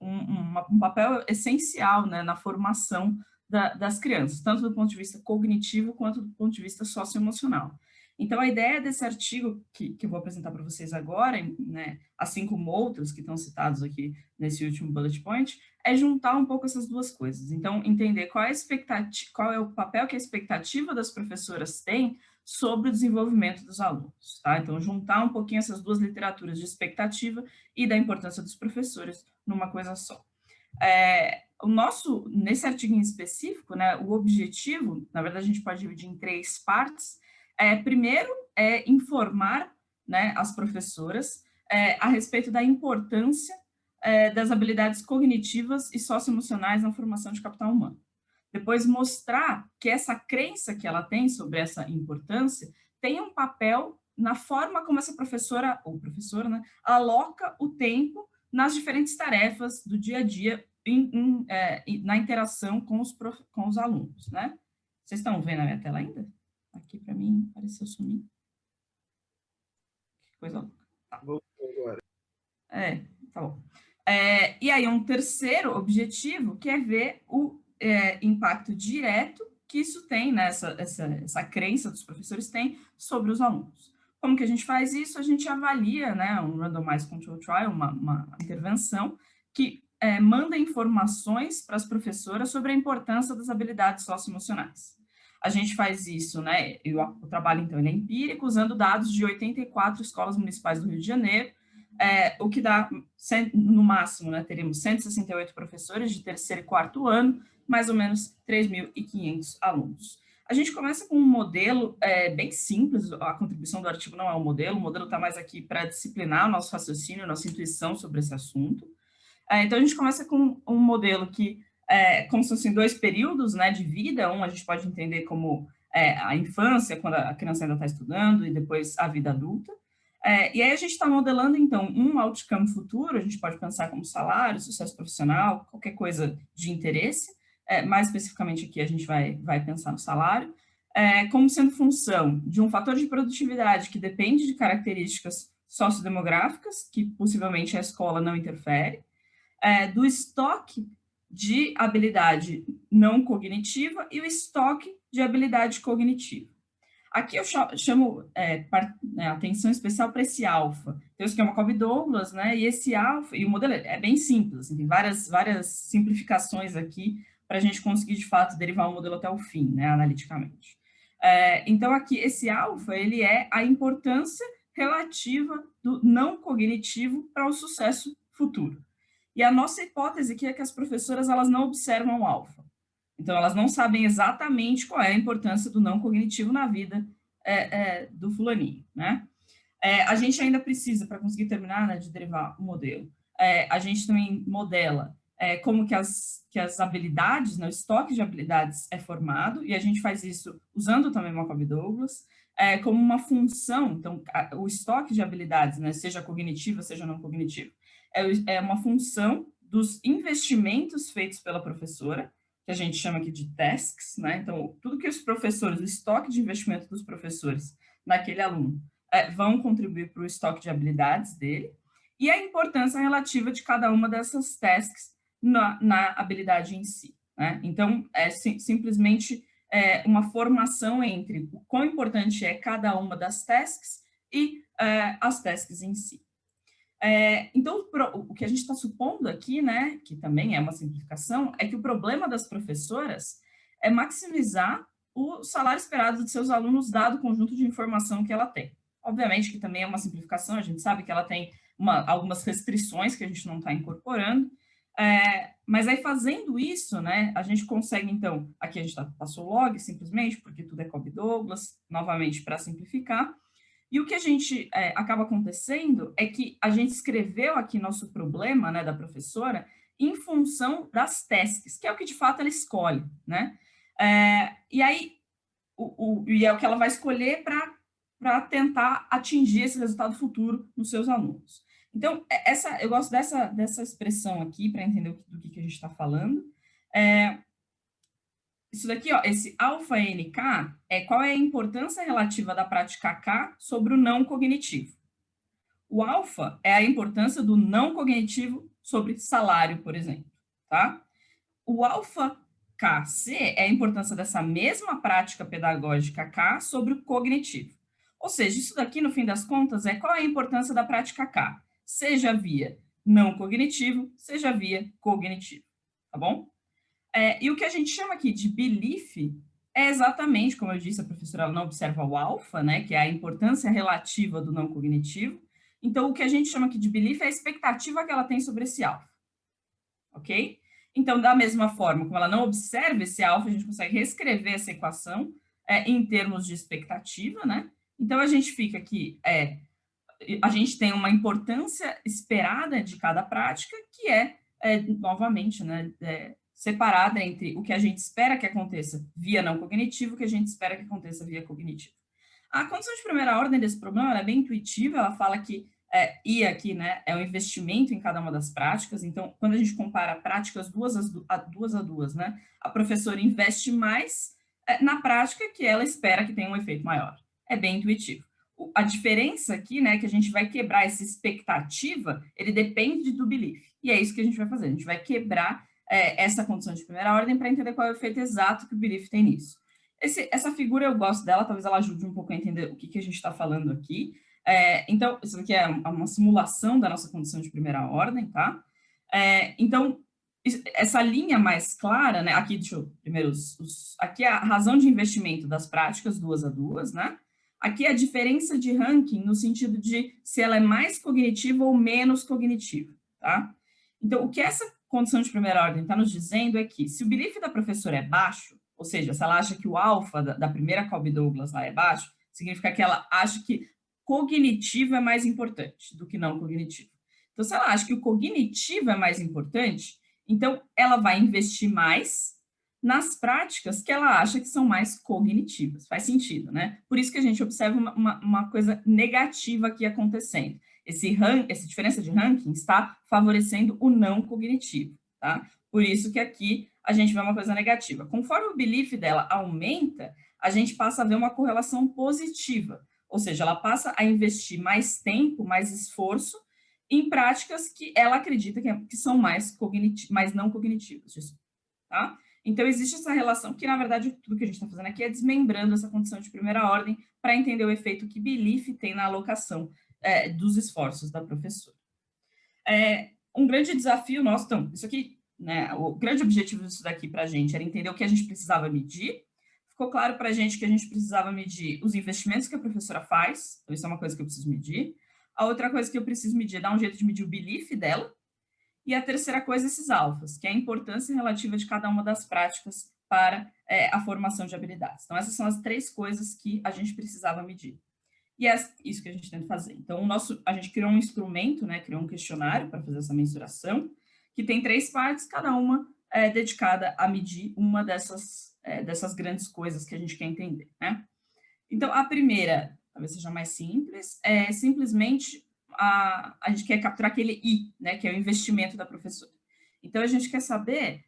um papel essencial, né, na formação das crianças, tanto do ponto de vista cognitivo quanto do ponto de vista socioemocional. Então, a ideia desse artigo que eu vou apresentar para vocês agora, né, assim como outros que estão citados aqui nesse último bullet point, é juntar um pouco essas duas coisas. Então, entender qual é o papel que a expectativa das professoras tem sobre o desenvolvimento dos alunos, tá? Então, juntar um pouquinho essas duas literaturas de expectativa e da importância dos professores numa coisa só. Nesse artigo em específico, né, o objetivo, na verdade, a gente pode dividir em 3 partes. Primeiro, informar, né, as professoras a respeito da importância das habilidades cognitivas e socioemocionais na formação de capital humano. Depois, mostrar que essa crença que ela tem sobre essa importância tem um papel na forma como essa professora, ou professora, né, aloca o tempo nas diferentes tarefas do dia a dia, na interação com os alunos, né? Vocês estão vendo a minha tela ainda? Aqui, para mim, pareceu sumir. Que coisa louca. Tá. Voltou agora. Tá bom. E aí, um terceiro objetivo, que é ver o impacto direto que isso tem, né, essa crença dos professores tem sobre os alunos. Como que a gente faz isso? A gente avalia, né, um randomized control trial, uma intervenção que manda informações para as professoras sobre a importância das habilidades socioemocionais. A gente faz isso, né, o trabalho, então, ele é empírico, usando dados de 84 escolas municipais do Rio de Janeiro, o que dá, no máximo, né, teríamos 168 professores de terceiro e quarto ano, mais ou menos 3.500 alunos. A gente começa com um modelo bem simples, a contribuição do artigo não é um modelo, o modelo está mais aqui para disciplinar o nosso raciocínio, nossa intuição sobre esse assunto. Então, a gente começa com um modelo que, como se fossem 2 períodos, né, de vida, a gente pode entender como a infância, quando a criança ainda está estudando, e depois a vida adulta. E aí a gente está modelando, então, um outcome futuro, a gente pode pensar como salário, sucesso profissional, qualquer coisa de interesse, mais especificamente aqui a gente vai pensar no salário, como sendo função de um fator de produtividade que depende de características sociodemográficas, que possivelmente a escola não interfere, do estoque de habilidade não cognitiva e o estoque de habilidade cognitiva. Aqui eu chamo atenção especial para esse alfa. Tem o esquema Kolbe-Douglas, né? E esse alfa, e o modelo é bem simples, assim, tem várias simplificações aqui para a gente conseguir, de fato, derivar o modelo até o fim, né, analiticamente. Então, aqui, esse alfa, ele é a importância relativa do não cognitivo para o sucesso futuro. E a nossa hipótese aqui é que as professoras, elas não observam o alfa. Então, elas não sabem exatamente qual é a importância do não cognitivo na vida do fulaninho, né? A gente ainda precisa, para conseguir terminar, né, de derivar o modelo, a gente também modela como que as habilidades, né, o estoque de habilidades é formado, e a gente faz isso usando também o Kolbe-Douglas, como uma função. Então, o estoque de habilidades, né, seja cognitiva, seja não cognitiva, é uma função dos investimentos feitos pela professora, que a gente chama aqui de tasks, né? Então, tudo que os professores, o estoque de investimento dos professores naquele aluno vão contribuir para o estoque de habilidades dele, e a importância relativa de cada uma dessas tasks na habilidade em si, né? Então, simplesmente uma formação entre o quão importante é cada uma das tasks e as tasks em si. Então, o que a gente está supondo aqui, né, que também é uma simplificação, é que o problema das professoras é maximizar o salário esperado de seus alunos, dado o conjunto de informação que ela tem. Obviamente que também é uma simplificação, a gente sabe que ela tem algumas restrições que a gente não está incorporando, Mas aí fazendo isso, né, a gente consegue, então, aqui a gente passou log simplesmente, porque tudo é Cobb-Douglas, novamente para simplificar, e o que a gente acaba acontecendo é que a gente escreveu aqui nosso problema, né, da professora, em função das tasks, que é o que de fato ela escolhe, né? E aí, e é o que ela vai escolher para tentar atingir esse resultado futuro nos seus alunos. Então, eu gosto dessa expressão aqui, para entender do que a gente está falando. Isso daqui, ó, esse alfa NK, qual é a importância relativa da prática K sobre o não cognitivo. O alfa é a importância do não cognitivo sobre salário, por exemplo, tá? O alfa KC é a importância dessa mesma prática pedagógica K sobre o cognitivo. Ou seja, isso daqui, no fim das contas, qual é a importância da prática K? Seja via não cognitivo, seja via cognitivo, tá bom? E o que a gente chama aqui de belief é exatamente, como eu disse, a professora não observa o alfa, né, que é a importância relativa do não cognitivo. Então, o que a gente chama aqui de belief é a expectativa que ela tem sobre esse alfa, ok? Então, da mesma forma como ela não observa esse alfa, a gente consegue reescrever essa equação em termos de expectativa, né? Então, a gente fica aqui, a gente tem uma importância esperada de cada prática, que novamente, né, separada entre o que a gente espera que aconteça via não cognitivo e o que a gente espera que aconteça via cognitivo. A condição de primeira ordem desse problema é bem intuitiva, ela fala que I aqui, né, é um investimento em cada uma das práticas, então, quando a gente compara práticas duas a duas, né, a professora investe mais na prática que ela espera que tenha um efeito maior. É bem intuitivo. A diferença aqui, né, que a gente vai quebrar essa expectativa, ele depende do belief, e é isso que a gente vai fazer, a gente vai quebrar essa condição de primeira ordem para entender qual é o efeito exato que o belief tem nisso. Essa figura eu gosto dela, talvez ela ajude um pouco a entender o que a gente está falando aqui. Então, isso aqui é uma simulação da nossa condição de primeira ordem, tá? Então, essa linha mais clara, né? Aqui, deixa eu primeiro, aqui é a razão de investimento das práticas duas a duas, né? Aqui é a diferença de ranking no sentido de se ela é mais cognitiva ou menos cognitiva, tá? Então, o que essa condição de primeira ordem está nos dizendo é que se o belief da professora é baixo, ou seja, se ela acha que o alfa da primeira Cobb-Douglas lá é baixo, significa que ela acha que cognitivo é mais importante do que não cognitivo. Então, se ela acha que o cognitivo é mais importante, então ela vai investir mais nas práticas que ela acha que são mais cognitivas. Faz sentido, né? Por isso que a gente observa uma coisa negativa aqui acontecendo. Essa diferença de ranking está favorecendo o não cognitivo, tá? Por isso que aqui a gente vê uma coisa negativa. Conforme o belief dela aumenta, a gente passa a ver uma correlação positiva, ou seja, ela passa a investir mais tempo, mais esforço em práticas que ela acredita que são mais não cognitivas, tá? Então, existe essa relação que, na verdade, tudo que a gente está fazendo aqui é desmembrando essa condição de primeira ordem para entender o efeito que belief tem na alocação dos esforços da professora. Um grande desafio nosso, então, isso aqui, né, o grande objetivo disso daqui para a gente era entender o que a gente precisava medir. Ficou claro para a gente que a gente precisava medir os investimentos que a professora faz, então isso é uma coisa que eu preciso medir. A outra coisa que eu preciso medir é dar um jeito de medir o belief dela. E a terceira coisa, esses alfas, que é a importância relativa de cada uma das práticas para a formação de habilidades. Então, essas são as três coisas que a gente precisava medir. E é isso que a gente tenta fazer. Então, a gente criou um instrumento, né, criou um questionário para fazer essa mensuração, que tem 3 partes, cada uma dedicada a medir uma dessas grandes coisas que a gente quer entender, né? Então, a primeira, talvez seja mais simples, é simplesmente a gente quer capturar aquele I, né, que é o investimento da professora. Então, a gente quer saber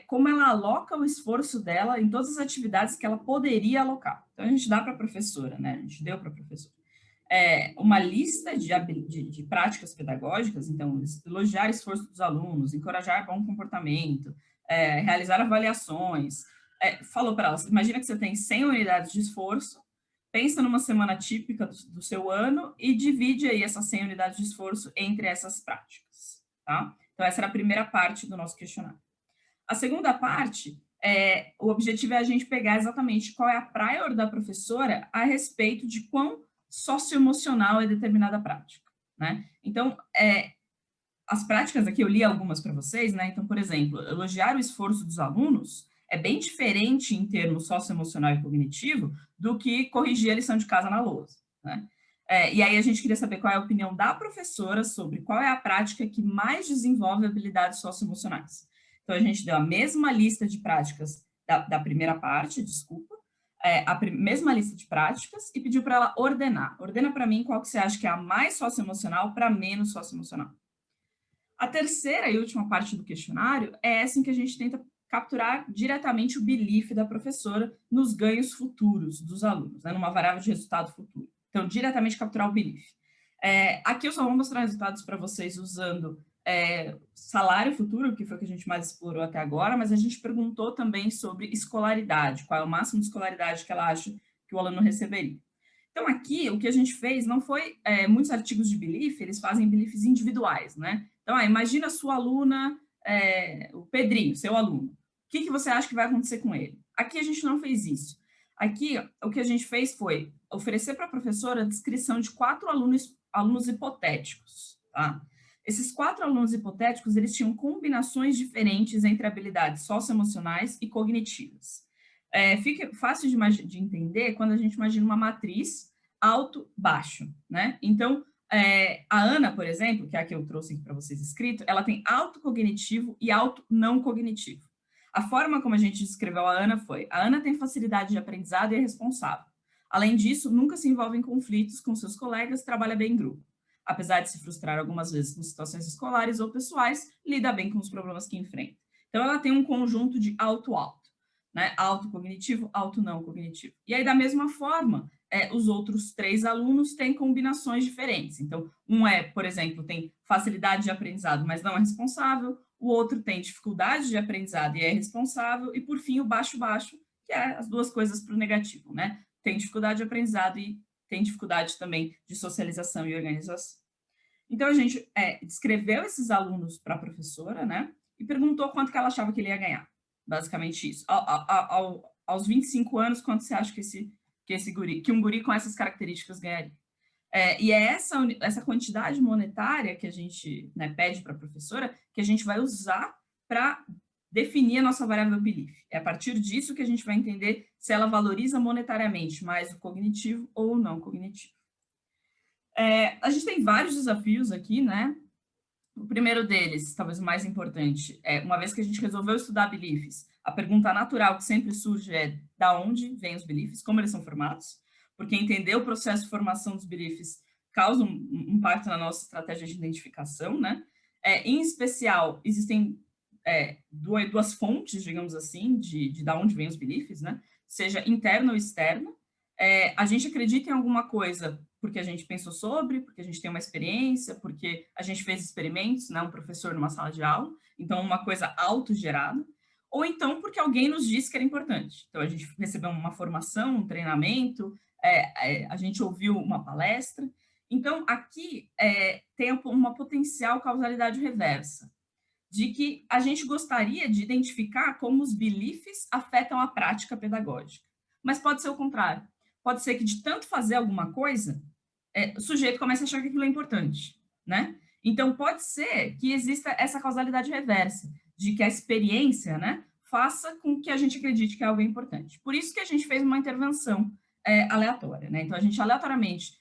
como ela aloca o esforço dela em todas as atividades que ela poderia alocar. Então, a gente dá para a professora, né, a gente deu para a professora uma lista de práticas pedagógicas, então, elogiar o esforço dos alunos, encorajar bom comportamento, realizar avaliações. Falou para ela, imagina que você tem 100 unidades de esforço, pensa numa semana típica do seu ano e divide aí essas 100 unidades de esforço entre essas práticas, tá? Então, essa era a primeira parte do nosso questionário. A segunda parte, o objetivo é a gente pegar exatamente qual é a prior da professora a respeito de quão socioemocional é determinada prática, né? Então, as práticas aqui, eu li algumas para vocês, né? Então, por exemplo, elogiar o esforço dos alunos é bem diferente em termos socioemocional e cognitivo do que corrigir a lição de casa na lousa, né? E aí a gente queria saber qual é a opinião da professora sobre qual é a prática que mais desenvolve habilidades socioemocionais. Então, a gente deu a mesma lista de práticas da primeira parte, desculpa, mesma lista de práticas e pediu para ela ordenar. Ordena para mim qual que você acha que é a mais socioemocional para menos socioemocional. A terceira e última parte do questionário é essa em que a gente tenta capturar diretamente o belief da professora nos ganhos futuros dos alunos, né, numa variável de resultado futuro. Então, diretamente capturar o belief. Aqui eu só vou mostrar resultados para vocês usando salário futuro, que foi o que a gente mais explorou até agora, mas a gente perguntou também sobre escolaridade, qual é o máximo de escolaridade que ela acha que o aluno receberia. Então, aqui, o que a gente fez não foi muitos artigos de belief, eles fazem beliefs individuais, né? Então, imagina a sua aluna, o Pedrinho, seu aluno. O que você acha que vai acontecer com ele? Aqui a gente não fez isso. Aqui, o que a gente fez foi oferecer para a professora a descrição de 4 alunos hipotéticos, tá? Esses 4 alunos hipotéticos, eles tinham combinações diferentes entre habilidades socioemocionais e cognitivas. Fica fácil de entender quando a gente imagina uma matriz alto-baixo, né? Então, a Ana, por exemplo, que é a que eu trouxe aqui para vocês escrito, ela tem alto cognitivo e alto não cognitivo. A forma como a gente descreveu a Ana foi: a Ana tem facilidade de aprendizado e é responsável. Além disso, nunca se envolve em conflitos com seus colegas, trabalha bem em grupo. Apesar de se frustrar algumas vezes com situações escolares ou pessoais, lida bem com os problemas que enfrenta. Então, ela tem um conjunto de alto-alto, né? Alto cognitivo, alto não cognitivo. E aí, da mesma forma, os outros 3 alunos têm combinações diferentes. Então, por exemplo, tem facilidade de aprendizado, mas não é responsável. O outro tem dificuldade de aprendizado e é responsável. E, por fim, o baixo-baixo, que é as duas coisas para o negativo, né? Tem dificuldade de aprendizado e tem dificuldade também de socialização e organização. Então, a gente descreveu esses alunos para a professora, né? E perguntou quanto que ela achava que ele ia ganhar. Basicamente isso. Aos 25 anos, quanto você acha que um guri com essas características ganharia? E é essa quantidade monetária que a gente, né, pede para a professora que a gente vai usar para definir a nossa variável belief. É a partir disso que a gente vai entender se ela valoriza monetariamente mais o cognitivo ou o não cognitivo. A gente tem vários desafios aqui, né? O primeiro deles, talvez o mais importante, uma vez que a gente resolveu estudar beliefs, a pergunta natural que sempre surge é: da onde vêm os beliefs, como eles são formados? Porque entender o processo de formação dos beliefs causa um impacto na nossa estratégia de identificação, né? Em especial, existem duas fontes, digamos assim, de da onde vêm os beliefs, né? Seja interna ou externa. A gente acredita em alguma coisa porque a gente pensou sobre, porque a gente tem uma experiência, porque a gente fez experimentos, né, um professor numa sala de aula, então uma coisa autogerada, ou então porque alguém nos disse que era importante. Então a gente recebeu uma formação, um treinamento, a gente ouviu uma palestra. Então aqui tem uma potencial causalidade reversa, de que a gente gostaria de identificar como os beliefs afetam a prática pedagógica. Mas pode ser o contrário. Pode ser que de tanto fazer alguma coisa, o sujeito começa a achar que aquilo é importante, né? Então, pode ser que exista essa causalidade reversa, de que a experiência, né, faça com que a gente acredite que algo é importante. Por isso que a gente fez uma intervenção aleatória, né? Então, a gente aleatoriamente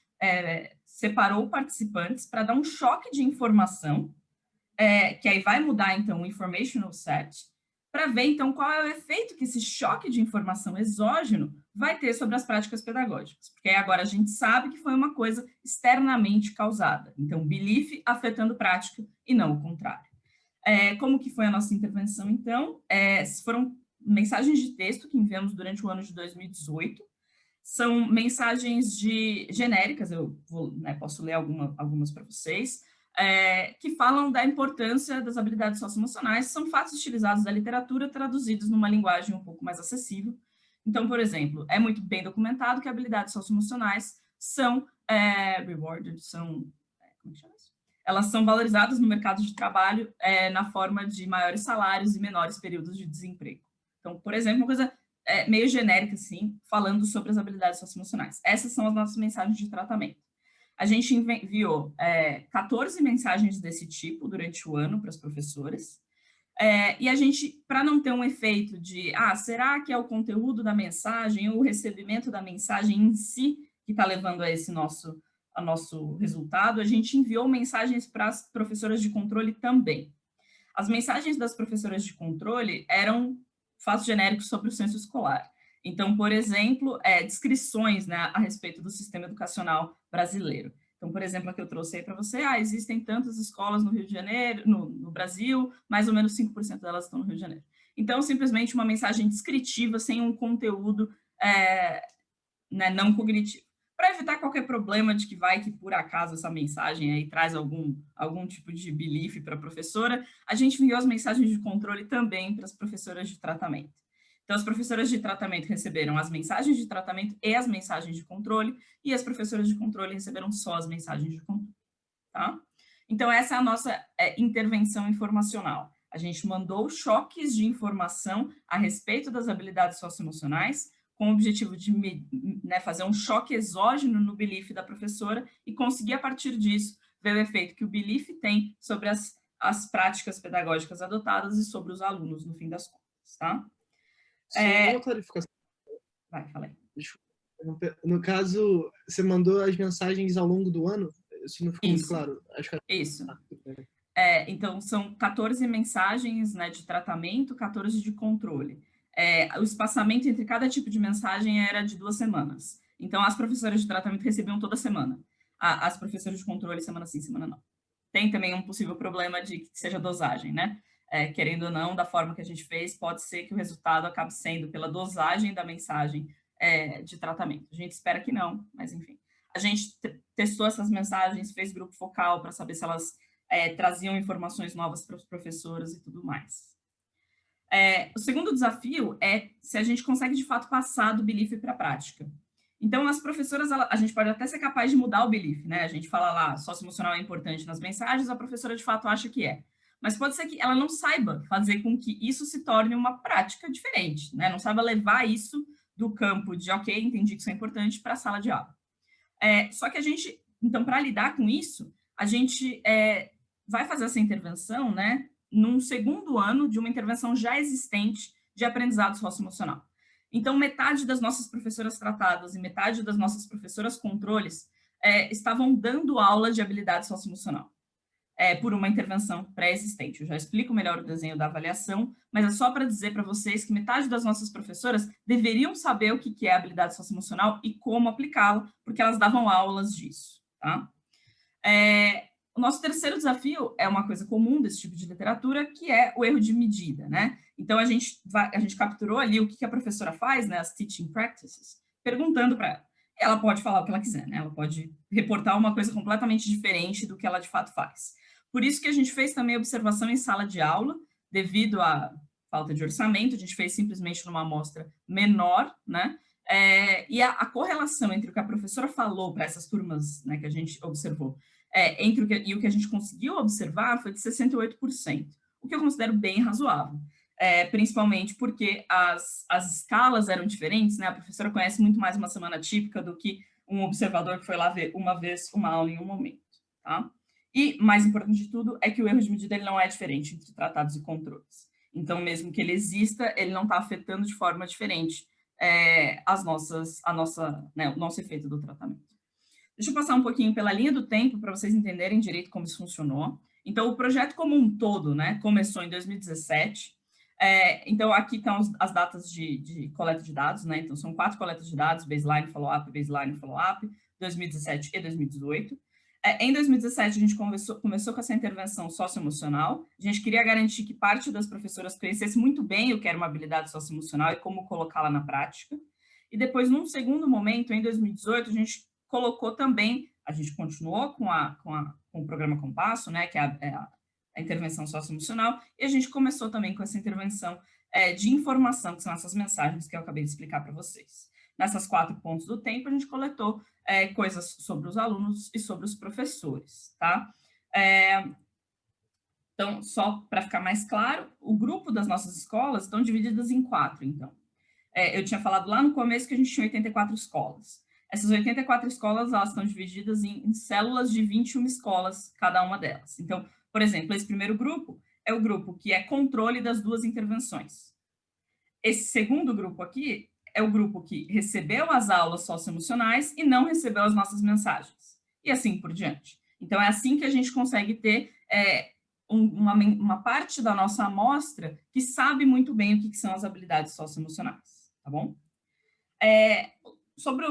separou participantes para dar um choque de informação, que aí vai mudar, então, o informational set, para ver, então, qual é o efeito que esse choque de informação exógeno vai ter sobre as práticas pedagógicas. Porque agora a gente sabe que foi uma coisa externamente causada. Então, belief afetando prática e não o contrário. Como que foi a nossa intervenção, então? Foram mensagens de texto que enviamos durante o ano de 2018. São mensagens genéricas, eu posso ler algumas para vocês, que falam da importância das habilidades socioemocionais, são fatos utilizados da literatura traduzidos numa linguagem um pouco mais acessível. Então, por exemplo, é muito bem documentado que habilidades socioemocionais são rewarded, como chama isso? Elas são valorizadas no mercado de trabalho na forma de maiores salários e menores períodos de desemprego. Então, por exemplo, uma coisa meio genérica, assim, falando sobre as habilidades socioemocionais. Essas são as nossas mensagens de tratamento. A gente enviou 14 mensagens desse tipo durante o ano para as professoras. E a gente, para não ter um efeito de, será que é o conteúdo da mensagem ou o recebimento da mensagem em si que está levando a nosso resultado, a gente enviou mensagens para as professoras de controle também. As mensagens das professoras de controle eram fatos genéricos sobre o censo escolar. Então, por exemplo, descrições, né, a respeito do sistema educacional brasileiro. Então, por exemplo, aqui eu trouxe aí para você, existem tantas escolas no Rio de Janeiro, no Brasil, mais ou menos 5% delas estão no Rio de Janeiro. Então, simplesmente uma mensagem descritiva, sem um conteúdo né, não cognitivo. Para evitar qualquer problema de que por acaso essa mensagem aí traz algum tipo de belief para a professora, a gente enviou as mensagens de controle também para as professoras de tratamento. Então, as professoras de tratamento receberam as mensagens de tratamento e as mensagens de controle, e as professoras de controle receberam só as mensagens de controle, tá? Então, essa é a nossa intervenção informacional. A gente mandou choques de informação a respeito das habilidades socioemocionais, com o objetivo de fazer um choque exógeno no belief da professora e conseguir, a partir disso, ver o efeito que o belief tem sobre as práticas pedagógicas adotadas e sobre os alunos, no fim das contas, tá? Só uma clarificação. Vai, fala aí. No caso, você mandou as mensagens ao longo do ano? Isso não ficou muito claro. Acho que... Isso. Então, são 14 mensagens, né, de tratamento, 14 de controle. O espaçamento entre cada tipo de mensagem era de 2 semanas. Então, as professoras de tratamento recebiam toda semana. As professoras de controle, semana sim, semana não. Tem também um possível problema de que seja dosagem, né? Querendo ou não, da forma que a gente fez, pode ser que o resultado acabe sendo pela dosagem da mensagem de tratamento. A gente espera que não, mas enfim. A gente testou essas mensagens, fez grupo focal para saber se elas traziam informações novas para os professores e tudo mais. O segundo desafio é se a gente consegue, de fato, passar do belief para a prática. Então, as professoras, a gente pode até ser capaz de mudar o belief, né? A gente fala lá, socioemocional é importante nas mensagens, a professora, de fato, acha que é. Mas pode ser que ela não saiba fazer com que isso se torne uma prática diferente, né? Não saiba levar isso do campo de, ok, entendi que isso é importante, para a sala de aula. Só que a gente, então, para lidar com isso, a gente vai fazer essa intervenção, né, num segundo ano de uma intervenção já existente de aprendizado socioemocional. Então, metade das nossas professoras tratadas e metade das nossas professoras controles estavam dando aula de habilidade socioemocional por uma intervenção pré-existente. Eu já explico melhor o desenho da avaliação, mas é só para dizer para vocês que metade das nossas professoras deveriam saber o que é habilidade socioemocional e como aplicá-la, porque elas davam aulas disso, tá? O nosso terceiro desafio é uma coisa comum desse tipo de literatura, que é o erro de medida, né? Então, a gente capturou ali o que a professora faz, né, as teaching practices, perguntando para ela. Ela pode falar o que ela quiser, né? Ela pode reportar uma coisa completamente diferente do que ela de fato faz. Por isso que a gente fez também observação em sala de aula, devido à falta de orçamento, a gente fez simplesmente numa amostra menor, né? E a correlação entre o que a professora falou para essas turmas, né, que a gente observou, e o que a gente conseguiu observar foi de 68%, o que eu considero bem razoável. Principalmente porque as escalas eram diferentes, né? A professora conhece muito mais uma semana típica do que um observador que foi lá ver uma vez uma aula em um momento, tá? E, mais importante de tudo, é que o erro de medida ele não é diferente entre tratados e controles. Então, mesmo que ele exista, ele não está afetando de forma diferente o nosso efeito do tratamento. Deixa eu passar um pouquinho pela linha do tempo para vocês entenderem direito como isso funcionou. Então, o projeto como um todo, né, começou em 2017. Então, aqui estão as datas de coleta de dados, né? Então, são 4 coletas de dados, baseline, follow-up, 2017 e 2018. Em 2017, a gente começou com essa intervenção socioemocional. A gente queria garantir que parte das professoras conhecesse muito bem o que era uma habilidade socioemocional e como colocá-la na prática. E depois, num segundo momento, em 2018, a gente colocou também, a gente continuou com o programa Compasso, né, que é a intervenção socioemocional, e a gente começou também com essa intervenção de informação, que são essas mensagens que eu acabei de explicar para vocês. Nessas 4 pontos do tempo, a gente coletou coisas sobre os alunos e sobre os professores, tá? Então, só para ficar mais claro, o grupo das nossas escolas estão divididas em 4, então. Eu tinha falado lá no começo que a gente tinha 84 escolas. Essas 84 escolas, elas estão divididas em células de 21 escolas, cada uma delas. Então, por exemplo, esse primeiro grupo é o grupo que é controle das 2 intervenções. Esse segundo grupo aqui é o grupo que recebeu as aulas socioemocionais e não recebeu as nossas mensagens. E assim por diante. Então, é assim que a gente consegue ter uma parte da nossa amostra que sabe muito bem o que são as habilidades socioemocionais, tá bom? Sobre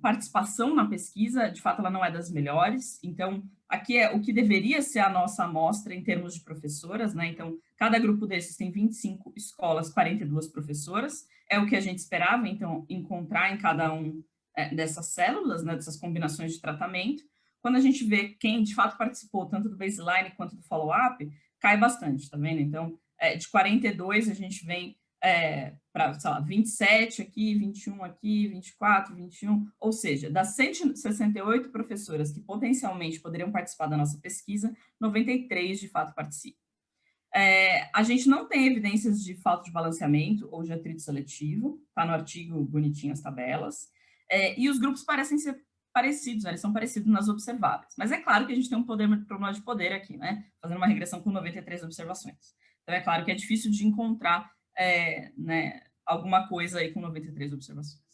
participação na pesquisa, de fato, ela não é das melhores. Então, aqui é o que deveria ser a nossa amostra em termos de professoras, né? Então, cada grupo desses tem 25 escolas, 42 professoras. É o que a gente esperava, então, encontrar em cada um dessas células, né? Dessas combinações de tratamento. Quando a gente vê quem, de fato, participou, tanto do baseline quanto do follow-up, cai bastante, tá vendo? Então, de 42, a gente vem para, sei lá, 27 aqui, 21 aqui, 24, 21, ou seja, das 168 professoras que potencialmente poderiam participar da nossa pesquisa, 93 de fato participam. A gente não tem evidências de falta de balanceamento ou de atrito seletivo, tá no artigo bonitinho as tabelas, e os grupos parecem ser parecidos, né? Eles são parecidos nas observáveis, mas é claro que a gente tem um problema de poder aqui, né? Fazendo uma regressão com 93 observações. Então é claro que é difícil de encontrar né, alguma coisa aí com 93 observações.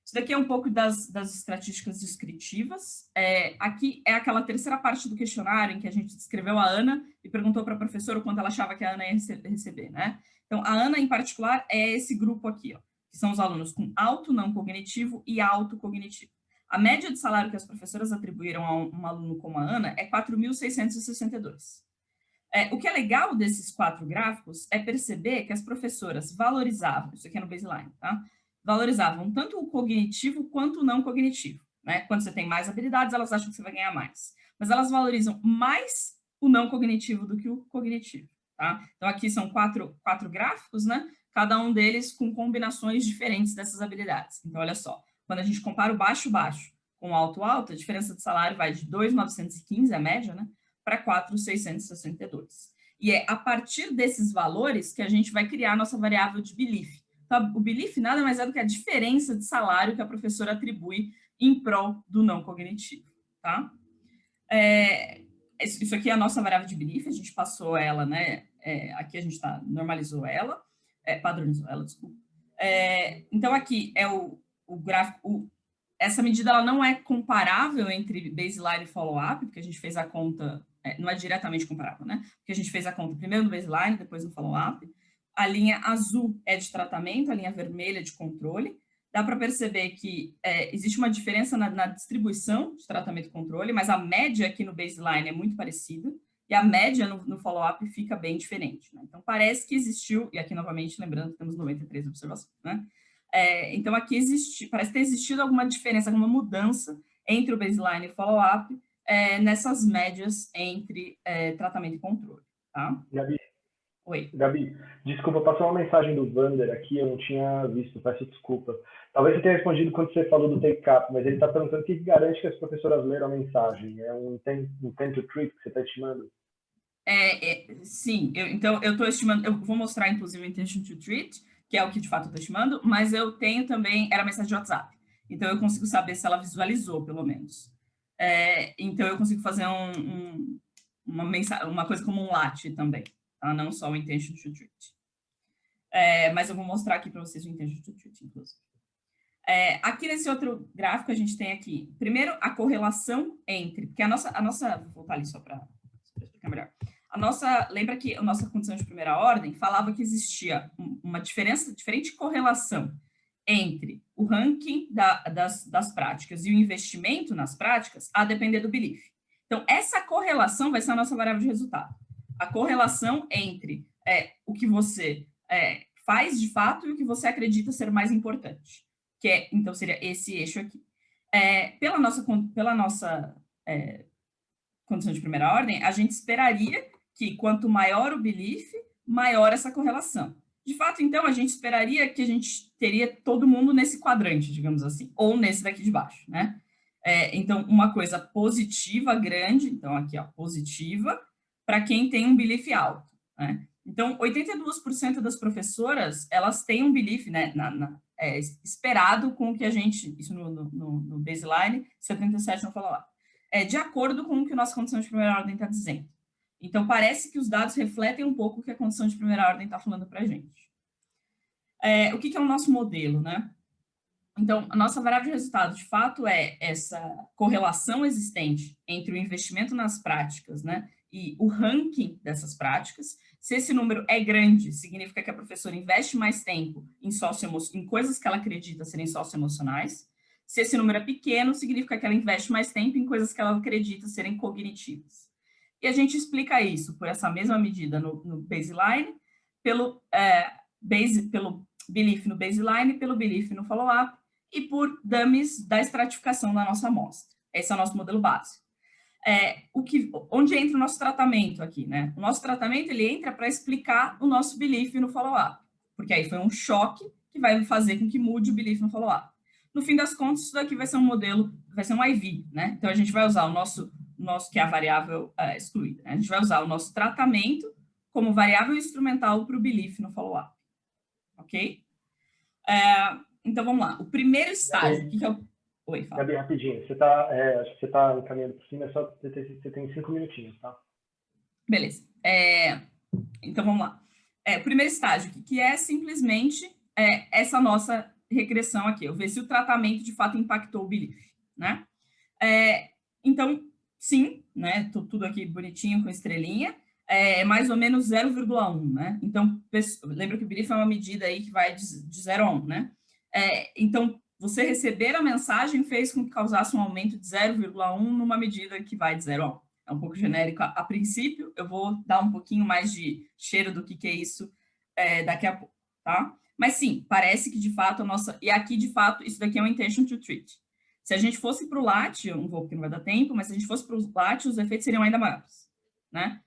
Isso daqui é um pouco das estatísticas descritivas. Aqui é aquela terceira parte do questionário em que a gente descreveu a Ana e perguntou para a professora o quanto ela achava que a Ana ia receber, né? Então, a Ana, em particular, é esse grupo aqui, ó, que são os alunos com alto não cognitivo e alto cognitivo. A média de salário que as professoras atribuíram a um aluno como a Ana é 4.662. O que é legal desses 4 gráficos é perceber que as professoras valorizavam, isso aqui é no baseline, tá? Valorizavam tanto o cognitivo quanto o não cognitivo, né? Quando você tem mais habilidades, elas acham que você vai ganhar mais. Mas elas valorizam mais o não cognitivo do que o cognitivo, tá? Então, aqui são quatro gráficos, né? Cada um deles com combinações diferentes dessas habilidades. Então, olha só, quando a gente compara o baixo-baixo com o alto-alto, a diferença de salário vai de 2.915, a média, né? Para 4.662. E é a partir desses valores que a gente vai criar a nossa variável de belief. Então, o belief nada mais é do que a diferença de salário que a professora atribui em prol do não cognitivo, tá? Isso aqui é a nossa variável de belief, a gente passou ela, né? Aqui a gente normalizou ela, padronizou ela, desculpa. Então, aqui é o gráfico. Essa medida ela não é comparável entre baseline e follow-up, porque a gente fez a conta, não é diretamente comparável, né? Porque a gente fez a conta primeiro no baseline, depois no follow-up. A linha azul é de tratamento, a linha vermelha é de controle. Dá para perceber que existe uma diferença na distribuição de tratamento e controle, mas a média aqui no baseline é muito parecida, e a média no follow-up fica bem diferente, né? Então, parece que existiu, e aqui novamente, lembrando que temos 93 observações, né? Então, aqui parece ter existido alguma diferença, alguma mudança entre o baseline e o follow-up nessas médias entre tratamento e controle, tá? Gabi, Oi. Gabi, desculpa, passou uma mensagem do Vander aqui, eu não tinha visto, peço desculpa. Talvez você tenha respondido quando você falou do take-up, mas ele está perguntando o que garante que as professoras leram a mensagem. É um intent to treat que você está estimando? Sim, então eu estou estimando, eu vou mostrar inclusive o intention to treat, que é o que de fato eu estou estimando, mas eu tenho também, era mensagem de WhatsApp, então eu consigo saber se ela visualizou, pelo menos. Então eu consigo fazer uma coisa como um LAT também, tá? Não só o intention to treat. Mas eu vou mostrar aqui para vocês o intention to treat, inclusive. Aqui nesse outro gráfico a gente tem aqui, primeiro, a correlação entre, porque a nossa vou voltar ali só para explicar melhor. Lembra que a nossa condição de primeira ordem falava que existia uma diferente correlação entre o ranking das práticas e o investimento nas práticas, a depender do belief. Então, essa correlação vai ser a nossa variável de resultado. A correlação entre o que você faz de fato e o que você acredita ser mais importante. Então, seria esse eixo aqui. Pela nossa condição de primeira ordem, a gente esperaria que quanto maior o belief, maior essa correlação. De fato, então, a gente esperaria que a gente teria todo mundo nesse quadrante, digamos assim, ou nesse daqui de baixo, né? Então, uma coisa positiva grande, então aqui, ó, positiva, para quem tem um belief alto, né? Então, 82% das professoras, elas têm um belief, né, esperado com o que a gente, isso no baseline, 77 no follow-up, de acordo com o que a nossa condição de primeira ordem está dizendo. Então, parece que os dados refletem um pouco o que a condição de primeira ordem está falando para a gente. O que é o nosso modelo, né? Então, a nossa variável de resultado, de fato, é essa correlação existente entre o investimento nas práticas, né, e o ranking dessas práticas. Se esse número é grande, significa que a professora investe mais tempo em coisas que ela acredita serem socioemocionais. Se esse número é pequeno, significa que ela investe mais tempo em coisas que ela acredita serem cognitivas. E a gente explica isso por essa mesma medida no baseline, pelo belief no baseline, pelo belief no follow-up, e por dummies da estratificação da nossa amostra. Esse é o nosso modelo básico. Onde entra o nosso tratamento aqui, né? O nosso tratamento, ele entra para explicar o nosso belief no follow-up, porque aí foi um choque que vai fazer com que mude o belief no follow-up. No fim das contas, isso daqui vai ser um modelo, vai ser um IV, né? Então, a gente vai usar o nosso que é a variável excluída, né? A gente vai usar o nosso tratamento como variável instrumental para o belief no follow-up, ok? Então, vamos lá. O primeiro estágio, o que é o... Oi, fala. Gabi, rapidinho. Acho que você está encaminhando por cima, só você tem 5 minutinhos, tá? Beleza. Então, vamos lá. O primeiro estágio, que é simplesmente essa nossa regressão aqui. Eu ver se o tratamento, de fato, impactou o belief, né? Então, sim, né? Tudo aqui bonitinho, com estrelinha. Mais ou menos 0,1, né? Então, lembra que o belief é uma medida aí que vai de 0 a 1, né? Então, você receber a mensagem fez com que causasse um aumento de 0,1 numa medida que vai de 0 a 1. É um pouco genérico a princípio, eu vou dar um pouquinho mais de cheiro do que é isso daqui a pouco, tá? Mas sim, parece que de fato e aqui de fato isso daqui é um intention to treat. Se a gente fosse para o LAT, eu não vou porque não vai dar tempo, mas se a gente fosse para o LAT, os efeitos seriam ainda maiores, né?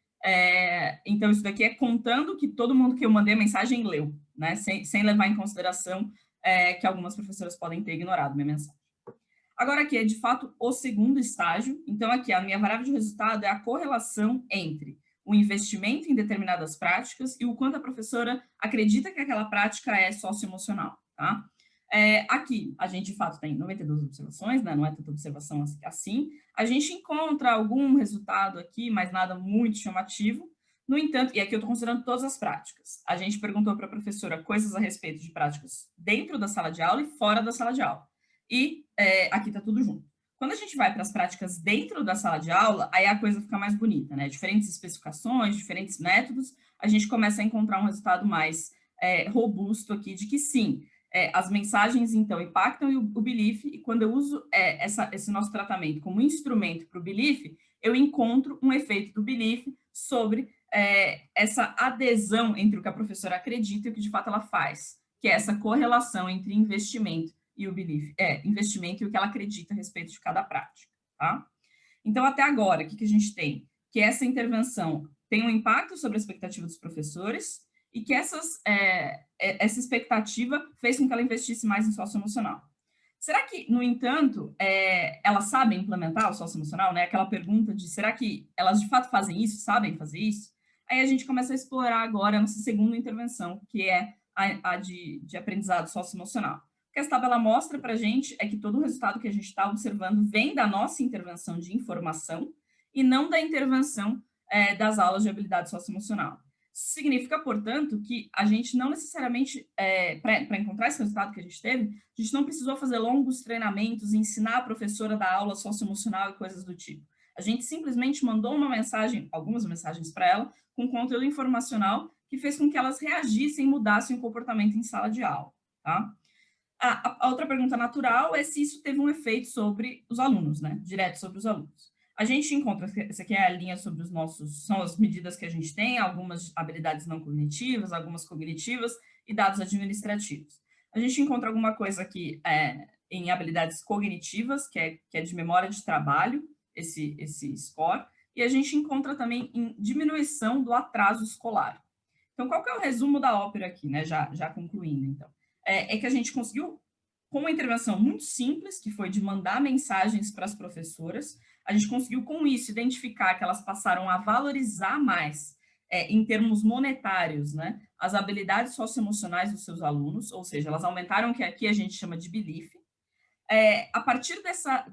Então isso daqui é contando que todo mundo que eu mandei a mensagem leu, né? Sem levar em consideração que algumas professoras podem ter ignorado minha mensagem. Agora aqui é, de fato, o segundo estágio. Então, aqui, a minha variável de resultado é a correlação entre o investimento em determinadas práticas e o quanto a professora acredita que aquela prática é socioemocional, tá? Aqui, a gente, de fato, tem 92 observações, né? Não é tanta observação assim. A gente encontra algum resultado aqui, mas nada muito chamativo. No entanto, e aqui eu estou considerando todas as práticas. A gente perguntou para a professora coisas a respeito de práticas dentro da sala de aula e fora da sala de aula. E aqui está tudo junto. Quando a gente vai para as práticas dentro da sala de aula, aí a coisa fica mais bonita, né? Diferentes especificações, diferentes métodos, a gente começa a encontrar um resultado mais robusto aqui de que sim, as mensagens, então, impactam o belief, e quando eu uso esse nosso tratamento como instrumento para o belief, eu encontro um efeito do belief sobre essa adesão entre o que a professora acredita e o que de fato ela faz, que é essa correlação entre investimento e o belief, investimento e o que ela acredita a respeito de cada prática, tá? Então, até agora, o que a gente tem? Que essa intervenção tem um impacto sobre a expectativa dos professores e que essa expectativa fez com que ela investisse mais em socioemocional. Será que, no entanto, elas sabem implementar o socioemocional, né? Aquela pergunta de, será que elas de fato fazem isso, sabem fazer isso? Aí a gente começa a explorar agora a nossa segunda intervenção, que é a de aprendizado socioemocional. O que essa tabela mostra para a gente é que todo o resultado que a gente está observando vem da nossa intervenção de informação e não da intervenção das aulas de habilidade socioemocional. Significa, portanto, que a gente não necessariamente, para encontrar esse resultado que a gente teve, a gente não precisou fazer longos treinamentos, ensinar a professora da aula socioemocional e coisas do tipo. A gente simplesmente mandou algumas mensagens para ela, com conteúdo informacional, que fez com que elas reagissem e mudassem o comportamento em sala de aula, tá? A outra pergunta natural é se isso teve um efeito sobre os alunos, né? Direto sobre os alunos. A gente encontra, essa aqui é a linha sobre são as medidas que a gente tem, algumas habilidades não cognitivas, algumas cognitivas e dados administrativos. A gente encontra alguma coisa aqui em habilidades cognitivas, que é de memória de trabalho, esse score, e a gente encontra também em diminuição do atraso escolar. Então, qual que é o resumo da ópera aqui, né? Já concluindo, então. Que a gente conseguiu, com uma intervenção muito simples, que foi de mandar mensagens para as professoras, a gente conseguiu, com isso, identificar que elas passaram a valorizar mais, em termos monetários, né, as habilidades socioemocionais dos seus alunos, ou seja, elas aumentaram o que aqui a gente chama de belief. A partir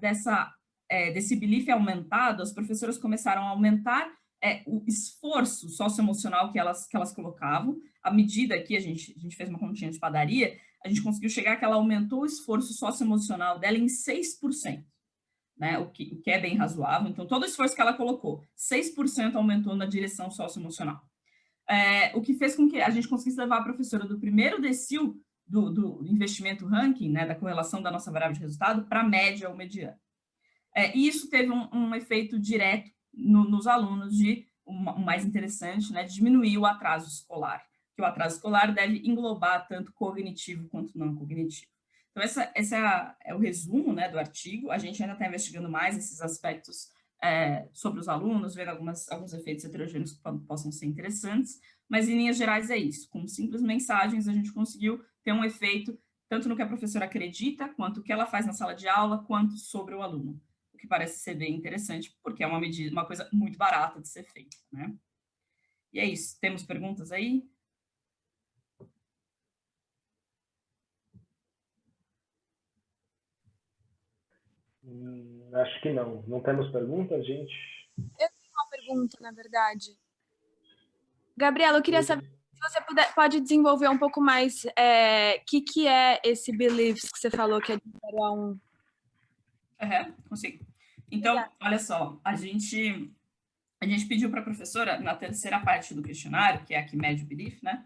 desse belief aumentado, as professoras começaram a aumentar o esforço socioemocional que elas colocavam. À medida que a gente fez uma continha de padaria, a gente conseguiu chegar que ela aumentou o esforço socioemocional dela em 6%, né? O que é bem razoável. Então, todo o esforço que ela colocou, 6% aumentou na direção socioemocional. O que fez com que a gente conseguisse levar a professora do primeiro decil do investimento ranking, né, da correlação da nossa variável de resultado, para a média ou mediana. E isso teve um efeito direto nos alunos o mais interessante, né, de diminuir o atraso escolar, que o atraso escolar deve englobar tanto cognitivo quanto não cognitivo. Então, esse é o resumo, né, do artigo. A gente ainda está investigando mais esses aspectos sobre os alunos, vendo alguns efeitos heterogêneos que possam ser interessantes, mas, em linhas gerais, é isso. Com simples mensagens, a gente conseguiu ter um efeito tanto no que a professora acredita, quanto o que ela faz na sala de aula, quanto sobre o aluno, o que parece ser bem interessante, porque é uma coisa muito barata de ser feita, né? E é isso. Temos perguntas aí? Acho que não. Não temos perguntas, gente? Eu tenho uma pergunta, na verdade. Gabriela, eu queria saber se você pode desenvolver um pouco mais o que é esse beliefs que você falou que é de 0 a 1. Consigo. Então, olha só, a gente pediu para a professora, na terceira parte do questionário, que é a que mede o belief, né?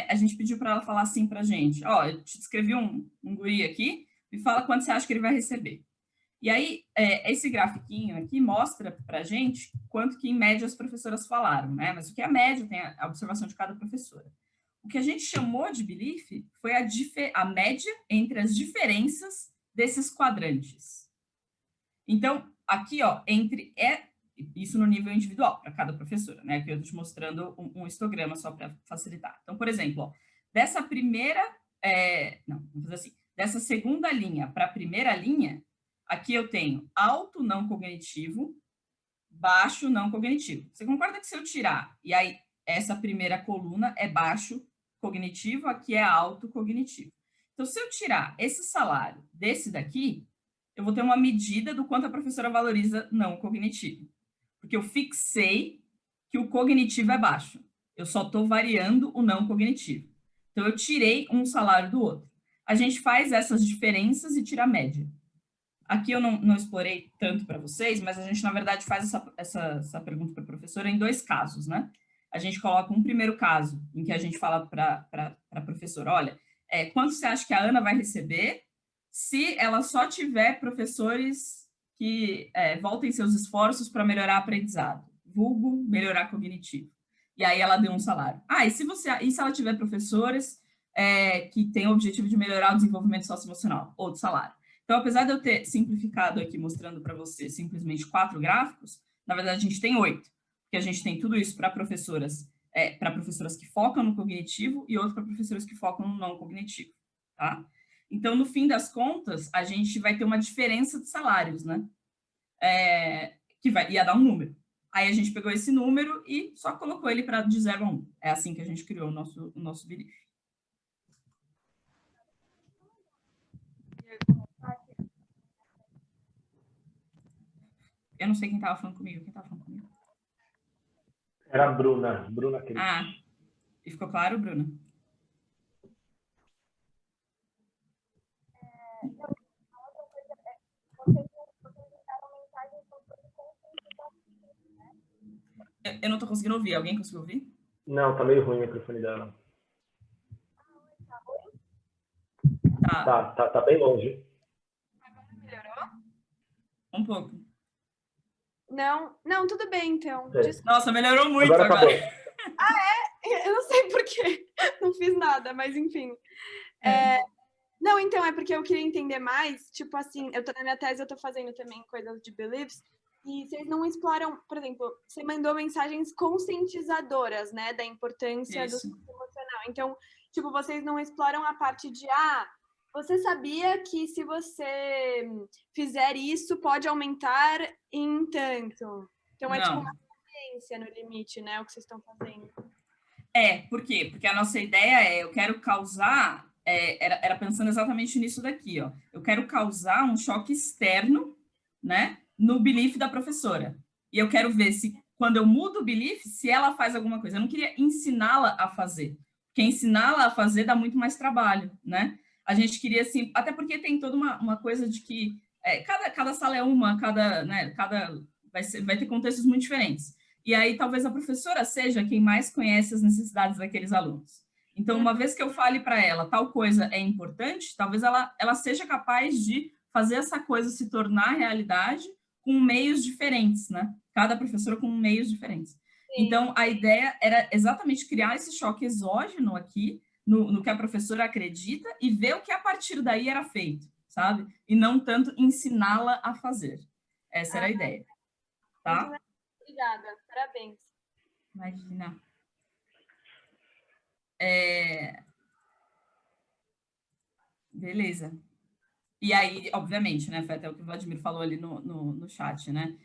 A gente pediu para ela falar assim para a gente, eu te escrevi um guri aqui, me fala quanto você acha que ele vai receber. E aí, esse grafiquinho aqui mostra para a gente quanto que, em média, as professoras falaram, né? Mas o que é a média tem a observação de cada professora. O que a gente chamou de belief foi a média entre as diferenças desses quadrantes. Então, aqui, isso no nível individual, para cada professora, né? Aqui eu estou te mostrando um histograma só para facilitar. Então, por exemplo, dessa primeira... vamos fazer assim. Dessa segunda linha para a primeira linha, aqui eu tenho alto não cognitivo, baixo não cognitivo. Você concorda que se eu tirar, e aí essa primeira coluna é baixo cognitivo, aqui é alto cognitivo. Então, se eu tirar esse salário desse daqui, eu vou ter uma medida do quanto a professora valoriza não cognitivo. Porque eu fixei que o cognitivo é baixo. Eu só estou variando o não cognitivo. Então, eu tirei um salário do outro. A gente faz essas diferenças e tira a média. Aqui eu não explorei tanto para vocês, mas a gente, na verdade, faz essa pergunta para a professora em 2 casos, né? A gente coloca um primeiro caso, em que a gente fala para a professora, olha, quanto você acha que a Ana vai receber se ela só tiver professores que voltem seus esforços para melhorar aprendizado, vulgo melhorar cognitivo. E aí ela deu um salário. E se ela tiver professores que têm o objetivo de melhorar o desenvolvimento socioemocional, outro salário. Então, apesar de eu ter simplificado aqui, mostrando para você simplesmente 4 gráficos, na verdade, a gente tem 8, porque a gente tem tudo isso para professoras que focam no cognitivo e outro para professoras que focam no não cognitivo, tá? Então, no fim das contas, a gente vai ter uma diferença de salários, né? Que ia dar um número. Aí a gente pegou esse número e só colocou ele de 0 a 1. É assim que a gente criou o nosso belief. Eu não sei quem estava falando comigo. Quem estava falando comigo? Era a Bruna. Bruna, querida. E ficou claro, Bruna? Eu não estou conseguindo ouvir. Alguém conseguiu ouvir? Não, tá meio ruim o microfone dela. Tá bem longe. Agora melhorou? Um pouco. Não, tudo bem, então. Nossa, melhorou muito agora. Eu não sei por quê. Não fiz nada, mas enfim. Não, então, é porque eu queria entender mais, tipo assim, na minha tese eu tô fazendo também coisas de beliefs, e vocês não exploram, por exemplo, você mandou mensagens conscientizadoras, né, da importância do emocional. Então, tipo, vocês não exploram a parte de, você sabia que se você fizer isso, pode aumentar em tanto. Então, é tipo uma ciência no limite, né, o que vocês estão fazendo. Por quê? Porque a nossa ideia eu quero causar, era pensando exatamente nisso daqui, ó. Eu quero causar um choque externo, né, no belief da professora. E eu quero ver se, quando eu mudo o belief, se ela faz alguma coisa. Eu não queria ensiná-la a fazer, porque ensiná-la a fazer dá muito mais trabalho, né? A gente queria, assim, até porque tem toda uma coisa de que cada sala é uma, vai ter contextos muito diferentes. E aí, talvez a professora seja quem mais conhece as necessidades daqueles alunos. Então, uma vez que eu fale para ela, tal coisa é importante, talvez ela seja capaz de fazer essa coisa se tornar realidade com meios diferentes, né? Cada professora com meios diferentes. Sim. Então, a ideia era exatamente criar esse choque exógeno aqui, no que a professora acredita, e ver o que a partir daí era feito, sabe? E não tanto ensiná-la a fazer. Essa era a ideia. Tá? Obrigada, parabéns. Imagina. Beleza. E aí, obviamente, né, foi até o que o Vladimir falou ali no chat, né?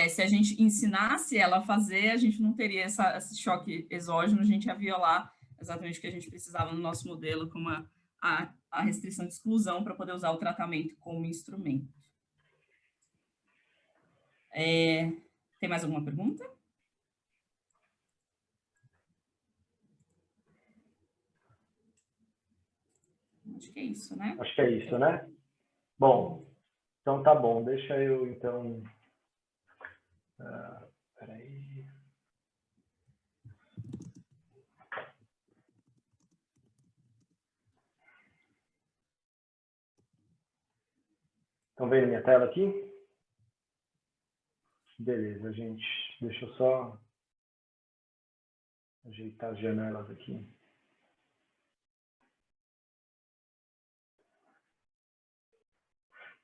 Se a gente ensinasse ela a fazer, a gente não teria esse choque exógeno, a gente ia violar exatamente o que a gente precisava no nosso modelo, como a restrição de exclusão para poder usar o tratamento como instrumento. Tem mais alguma pergunta? Acho que é isso, né? Acho que é isso, né? Bom, então tá bom. Deixa eu, então... Peraí. Estão vendo minha tela aqui? Beleza, gente. Deixa eu só ajeitar as janelas aqui.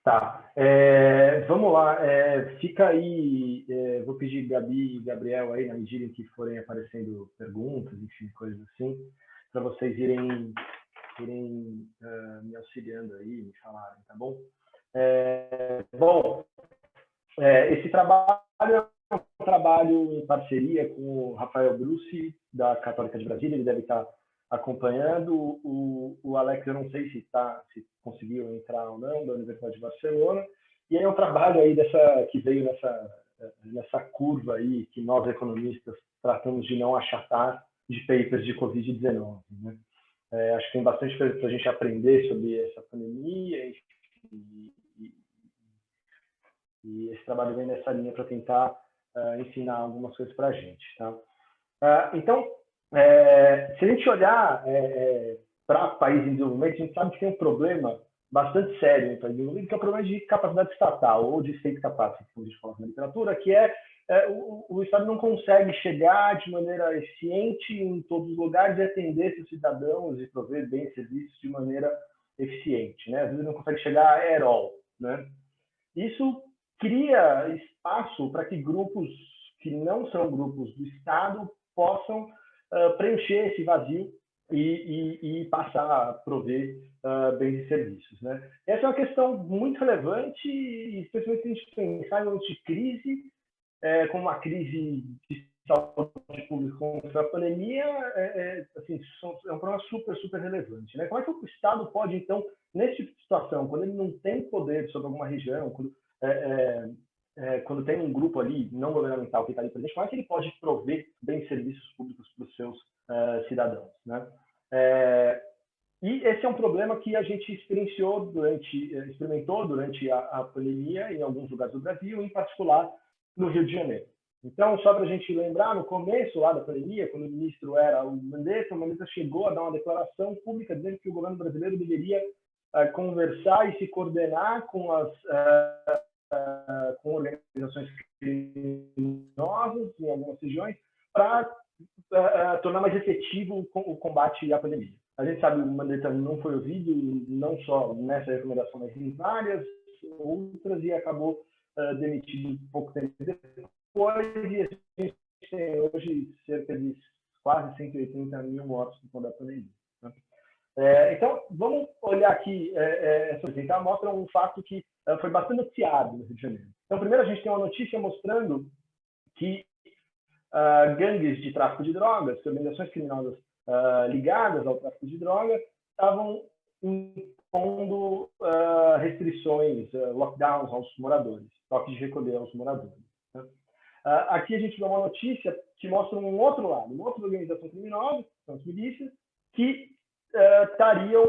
Tá, vamos lá, fica aí, vou pedir Gabi e Gabriel aí, na medida em que forem aparecendo perguntas, enfim, coisas assim, para vocês irem me auxiliando aí, me falarem, tá bom? Esse trabalho é um trabalho em parceria com o Rafael Bruci, da Católica de Brasília, ele deve estar acompanhando. O Alex, eu não sei se conseguiu entrar ou não, da Universidade de Barcelona, e é um trabalho aí que veio nessa curva aí que nós economistas tratamos de não achatar de papers de Covid-19, né? Acho que tem bastante coisa para a gente aprender sobre essa pandemia, e esse trabalho vem nessa linha para tentar ensinar algumas coisas para a gente, tá? Então, se a gente olhar para países em desenvolvimento, a gente sabe que tem um problema bastante sério em países em desenvolvimento, que é o problema de capacidade estatal, ou de state capacity, como a gente fala na literatura, que o Estado não consegue chegar de maneira eficiente em todos os lugares e atender seus cidadãos e prover bens e serviços de maneira eficiente, né? Às vezes não consegue chegar at all, né? Isso cria espaço para que grupos que não são grupos do Estado possam preencher esse vazio e passar a prover bens e serviços, né? Essa é uma questão muito relevante, especialmente se a gente pensar em momentos de crise, como uma crise de saúde pública como a pandemia, assim, é um problema super, super relevante, né? Como é que o Estado pode, então, nesse tipo de situação, quando ele não tem poder sobre alguma região, quando tem um grupo ali não governamental que está ali presente, como é que ele pode prover bens e serviços públicos para os seus cidadãos, né? E esse é um problema que a gente experimentou durante a pandemia em alguns lugares do Brasil, em particular no Rio de Janeiro. Então, só para a gente lembrar, no começo lá da pandemia, quando o ministro era o Mandetta chegou a dar uma declaração pública dizendo que o governo brasileiro deveria conversar e se coordenar com com organizações criminosas em algumas regiões para tornar mais efetivo o combate à pandemia. A gente sabe que o Mandetta não foi ouvido, não só nessa recomendação, mas em várias outras, e acabou demitido pouco tempo depois, e a gente tem hoje cerca de quase 180 mil mortos por conta da pandemia, né? Então, vamos olhar aqui, essa apresentação mostra um fato que foi bastante noticiado no Rio de Janeiro. Então, primeiro a gente tem uma notícia mostrando que gangues de tráfico de drogas, que organizações criminosas ligadas ao tráfico de drogas estavam impondo restrições, lockdowns aos moradores, toque de recolher aos moradores. Né? Aqui a gente vê uma notícia que mostra um outro lado, uma outra organização criminosa, são as milícias, que estariam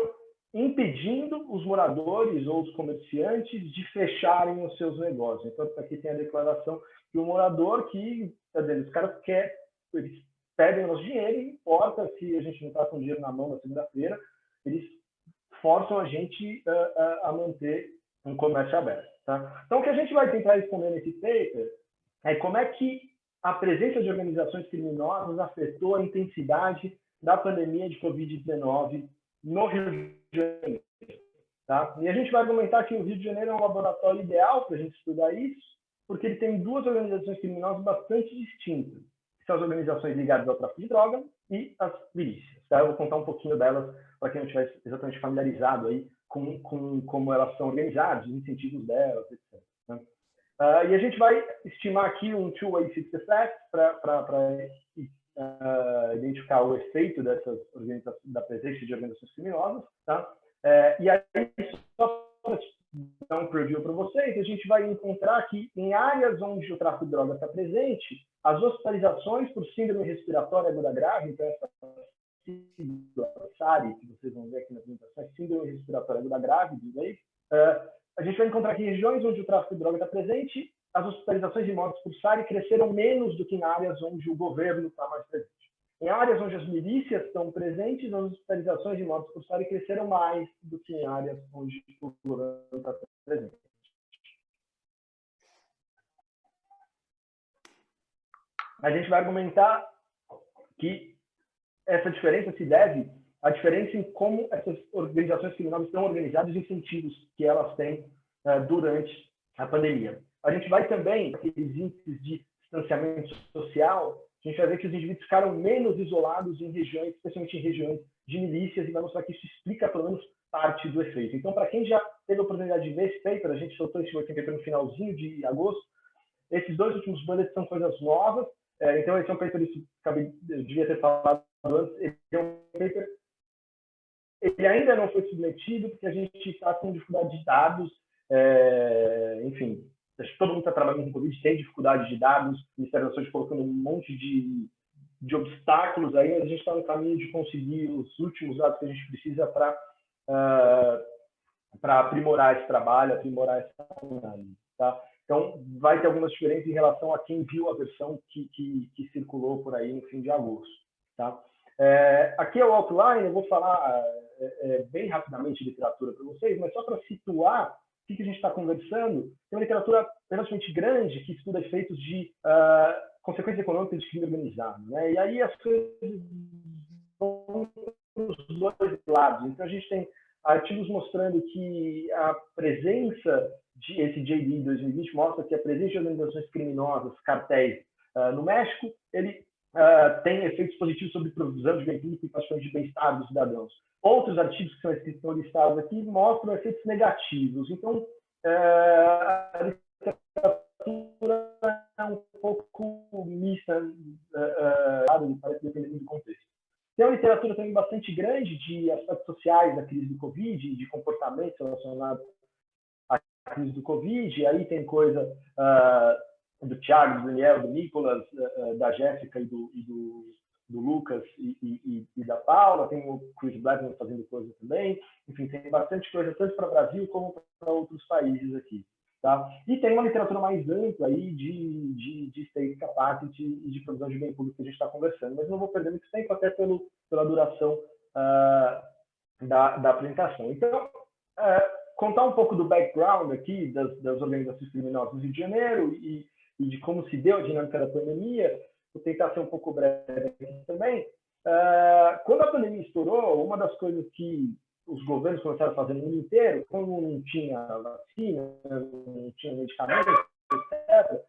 impedindo os moradores ou os comerciantes de fecharem os seus negócios. Então, aqui tem a declaração que o morador que, os caras eles pedem o nosso dinheiro e não importa se a gente não está com dinheiro na mão na segunda-feira, eles forçam a gente a manter um comércio aberto. Tá? Então, o que a gente vai tentar responder nesse paper é como é que a presença de organizações criminosas afetou a intensidade da pandemia de Covid-19 no Rio de Janeiro. Tá? E a gente vai argumentar que o Rio de Janeiro é um laboratório ideal para a gente estudar isso, porque ele tem duas organizações criminosas bastante distintas, que são as organizações ligadas ao tráfico de drogas e as milícias. Tá? Eu vou contar um pouquinho delas para quem não estiver exatamente familiarizado aí com como elas são organizadas, os incentivos delas, etc. Né? E a gente vai estimar aqui um two-way fixed effect para identificar o efeito dessas organizações, da presença de organizações criminosas. Tá? E aí, só para dar um preview para vocês, a gente vai encontrar que em áreas onde o tráfico de drogas está presente, as hospitalizações por síndrome respiratória aguda grave, então essa SARI, que vocês vão ver aqui na apresentação, síndrome respiratória aguda grave, de inglês, a gente vai encontrar que em regiões onde o tráfico de drogas está presente, as hospitalizações e mortes por SARI cresceram menos do que em áreas onde o governo está mais presente. Em áreas onde as milícias estão presentes, as hospitalizações e mortes por SARI cresceram mais do que em áreas onde o governo está presente. A gente vai argumentar que essa diferença se deve à diferença em como essas organizações criminosas estão organizadas e os incentivos que elas têm durante a pandemia. A gente vai também, aqueles índices de distanciamento social, a gente vai ver que os indivíduos ficaram menos isolados em regiões, especialmente em regiões de milícias, e vai mostrar que isso explica pelo menos parte do efeito. Então, para quem já teve a oportunidade de ver esse paper, a gente soltou esse working paper no finalzinho de agosto, esses dois últimos bullets são coisas novas, então esse é um paper, isso eu devia ter falado antes, esse é um paper, ele ainda não foi submetido, porque a gente está com dificuldade de dados, enfim, acho que todo mundo está trabalhando com Covid, tem dificuldade de dados, o Ministério da Saúde colocando um monte de obstáculos aí, mas a gente está no caminho de conseguir os últimos dados que a gente precisa para aprimorar esse trabalho, aprimorar essa análise. Tá? Então, vai ter algumas diferenças em relação a quem viu a versão que circulou por aí no fim de agosto. Tá? Aqui é o outline, eu vou falar bem rapidamente de literatura para vocês, mas só para situar o que a gente está conversando, tem uma literatura relativamente grande que estuda efeitos de consequências econômicas de crime organizado. Né? E aí as coisas vão dos dois lados. Então, a gente tem artigos mostrando que a presença de esse JD 2020 mostra que a presença de organizações criminosas, cartéis, no México, ele tem efeitos positivos sobre produção de bem público e praticamente de bem-estar dos cidadãos. Outros artigos que estão listados aqui mostram efeitos negativos. Então, a literatura é um pouco mista, parece dependendo do contexto. Tem uma literatura também bastante grande de aspectos sociais da crise do Covid, de comportamentos relacionados à crise do Covid. Aí tem coisa do Thiago, do Daniel, do Nicolas, da Jéssica e do Lucas e da Paula. Tem o Chris Blackman fazendo coisa também. Enfim, tem bastante coisa, tanto para o Brasil como para outros países aqui. Tá? E tem uma literatura mais ampla aí de state capacity e de provisão de bem público que a gente está conversando. Mas não vou perder muito tempo, até pela duração da apresentação. Então, contar um pouco do background aqui das organizações criminosas do Rio de Janeiro e de como se deu a dinâmica da pandemia. Vou tentar ser um pouco breve aqui também. Quando a pandemia estourou, uma das coisas que os governos começaram a fazer no mundo inteiro, como não tinha vacina, não tinha medicamento, etc.,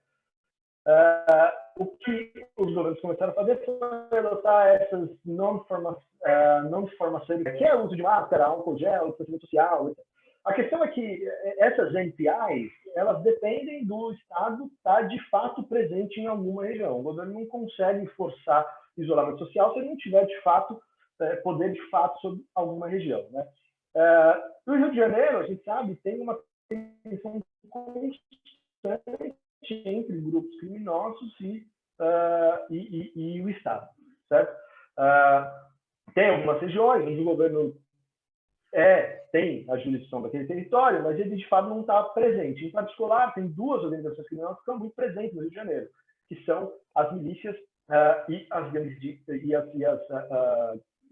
o que os governos começaram a fazer foi adotar essas non-farmacêuticas, que é o uso de máscara, álcool gel, distanciamento social, etc. A questão é que essas NPIs, elas dependem do Estado estar de fato presente em alguma região. O governo não consegue forçar isolamento social se ele não tiver de fato poder de fato sobre alguma região, né? No Rio de Janeiro, a gente sabe, tem uma tensão constante entre grupos criminosos e o Estado, certo? Tem algumas regiões onde o governo tem a jurisdição daquele território, mas ele de fato não está presente. Em particular, tem duas organizações criminosas que estão muito presentes no Rio de Janeiro, que são as milícias e as gangues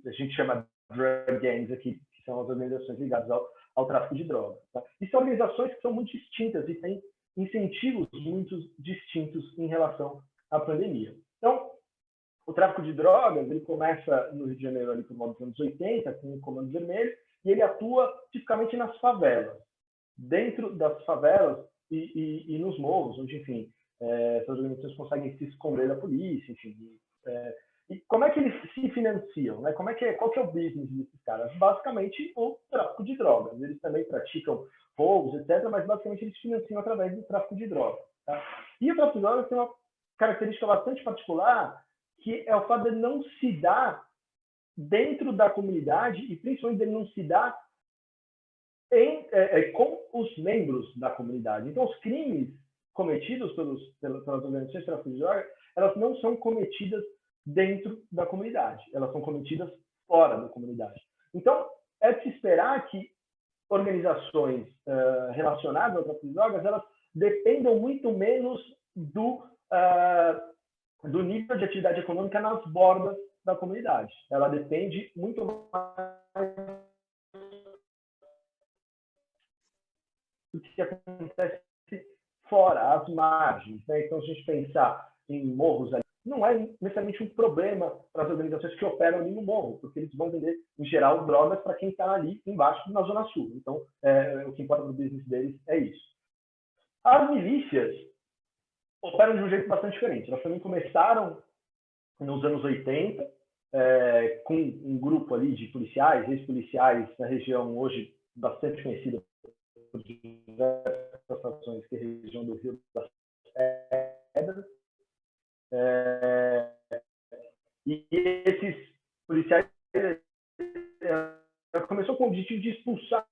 a gente chama drug gangs aqui, que são as organizações ligadas ao tráfico de drogas. Tá? E são organizações que são muito distintas e têm incentivos muito distintos em relação à pandemia. Então, o tráfico de drogas, ele começa no Rio de Janeiro ali por volta dos anos 80, com o Comando Vermelho, e ele atua tipicamente nas favelas. Dentro das favelas e nos morros, onde, enfim, essas organizações conseguem se esconder da polícia, enfim. E como é que eles se financiam? Né? Qual que é o business desses caras? Basicamente, o tráfico de drogas. Eles também praticam roubos, etc., mas basicamente eles financiam através do tráfico de drogas. Tá? E o tráfico de drogas tem uma característica bastante particular, que é o fato de ele não se dar dentro da comunidade e principalmente dele não se dar com os membros da comunidade. Então, os crimes cometidos pelas organizações de tráfico de drogas, elas não são cometidas dentro da comunidade, elas são cometidas fora da comunidade. Então, é de se esperar que organizações relacionadas ao tráfico de drogas, elas dependam muito menos do nível de atividade econômica nas bordas da comunidade. Ela depende muito mais do que acontece fora, às margens. Né? Então, se a gente pensar em morros ali, não é necessariamente um problema para as organizações que operam ali no morro, porque eles vão vender, em geral, drogas para quem está ali embaixo, na Zona Sul. Então, o que importa no business deles é isso. As milícias operam de um jeito bastante diferente. Elas também começaram nos anos 80, com um grupo ali de policiais, ex-policiais na região hoje bastante conhecida por diversas ações, que é a região do Rio das Pedras. E esses policiais começou com o objetivo de expulsar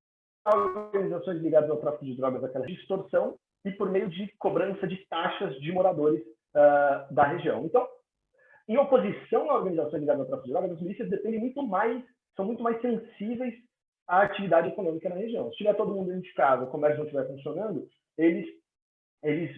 organizações ligadas ao tráfico de drogas daquela distorção e por meio de cobrança de taxas de moradores da região. Então, em oposição à organização ligada ao tráfico de drogas, as milícias são muito mais sensíveis à atividade econômica na região. Se tiver todo mundo dentro de casa, o comércio não estiver funcionando, eles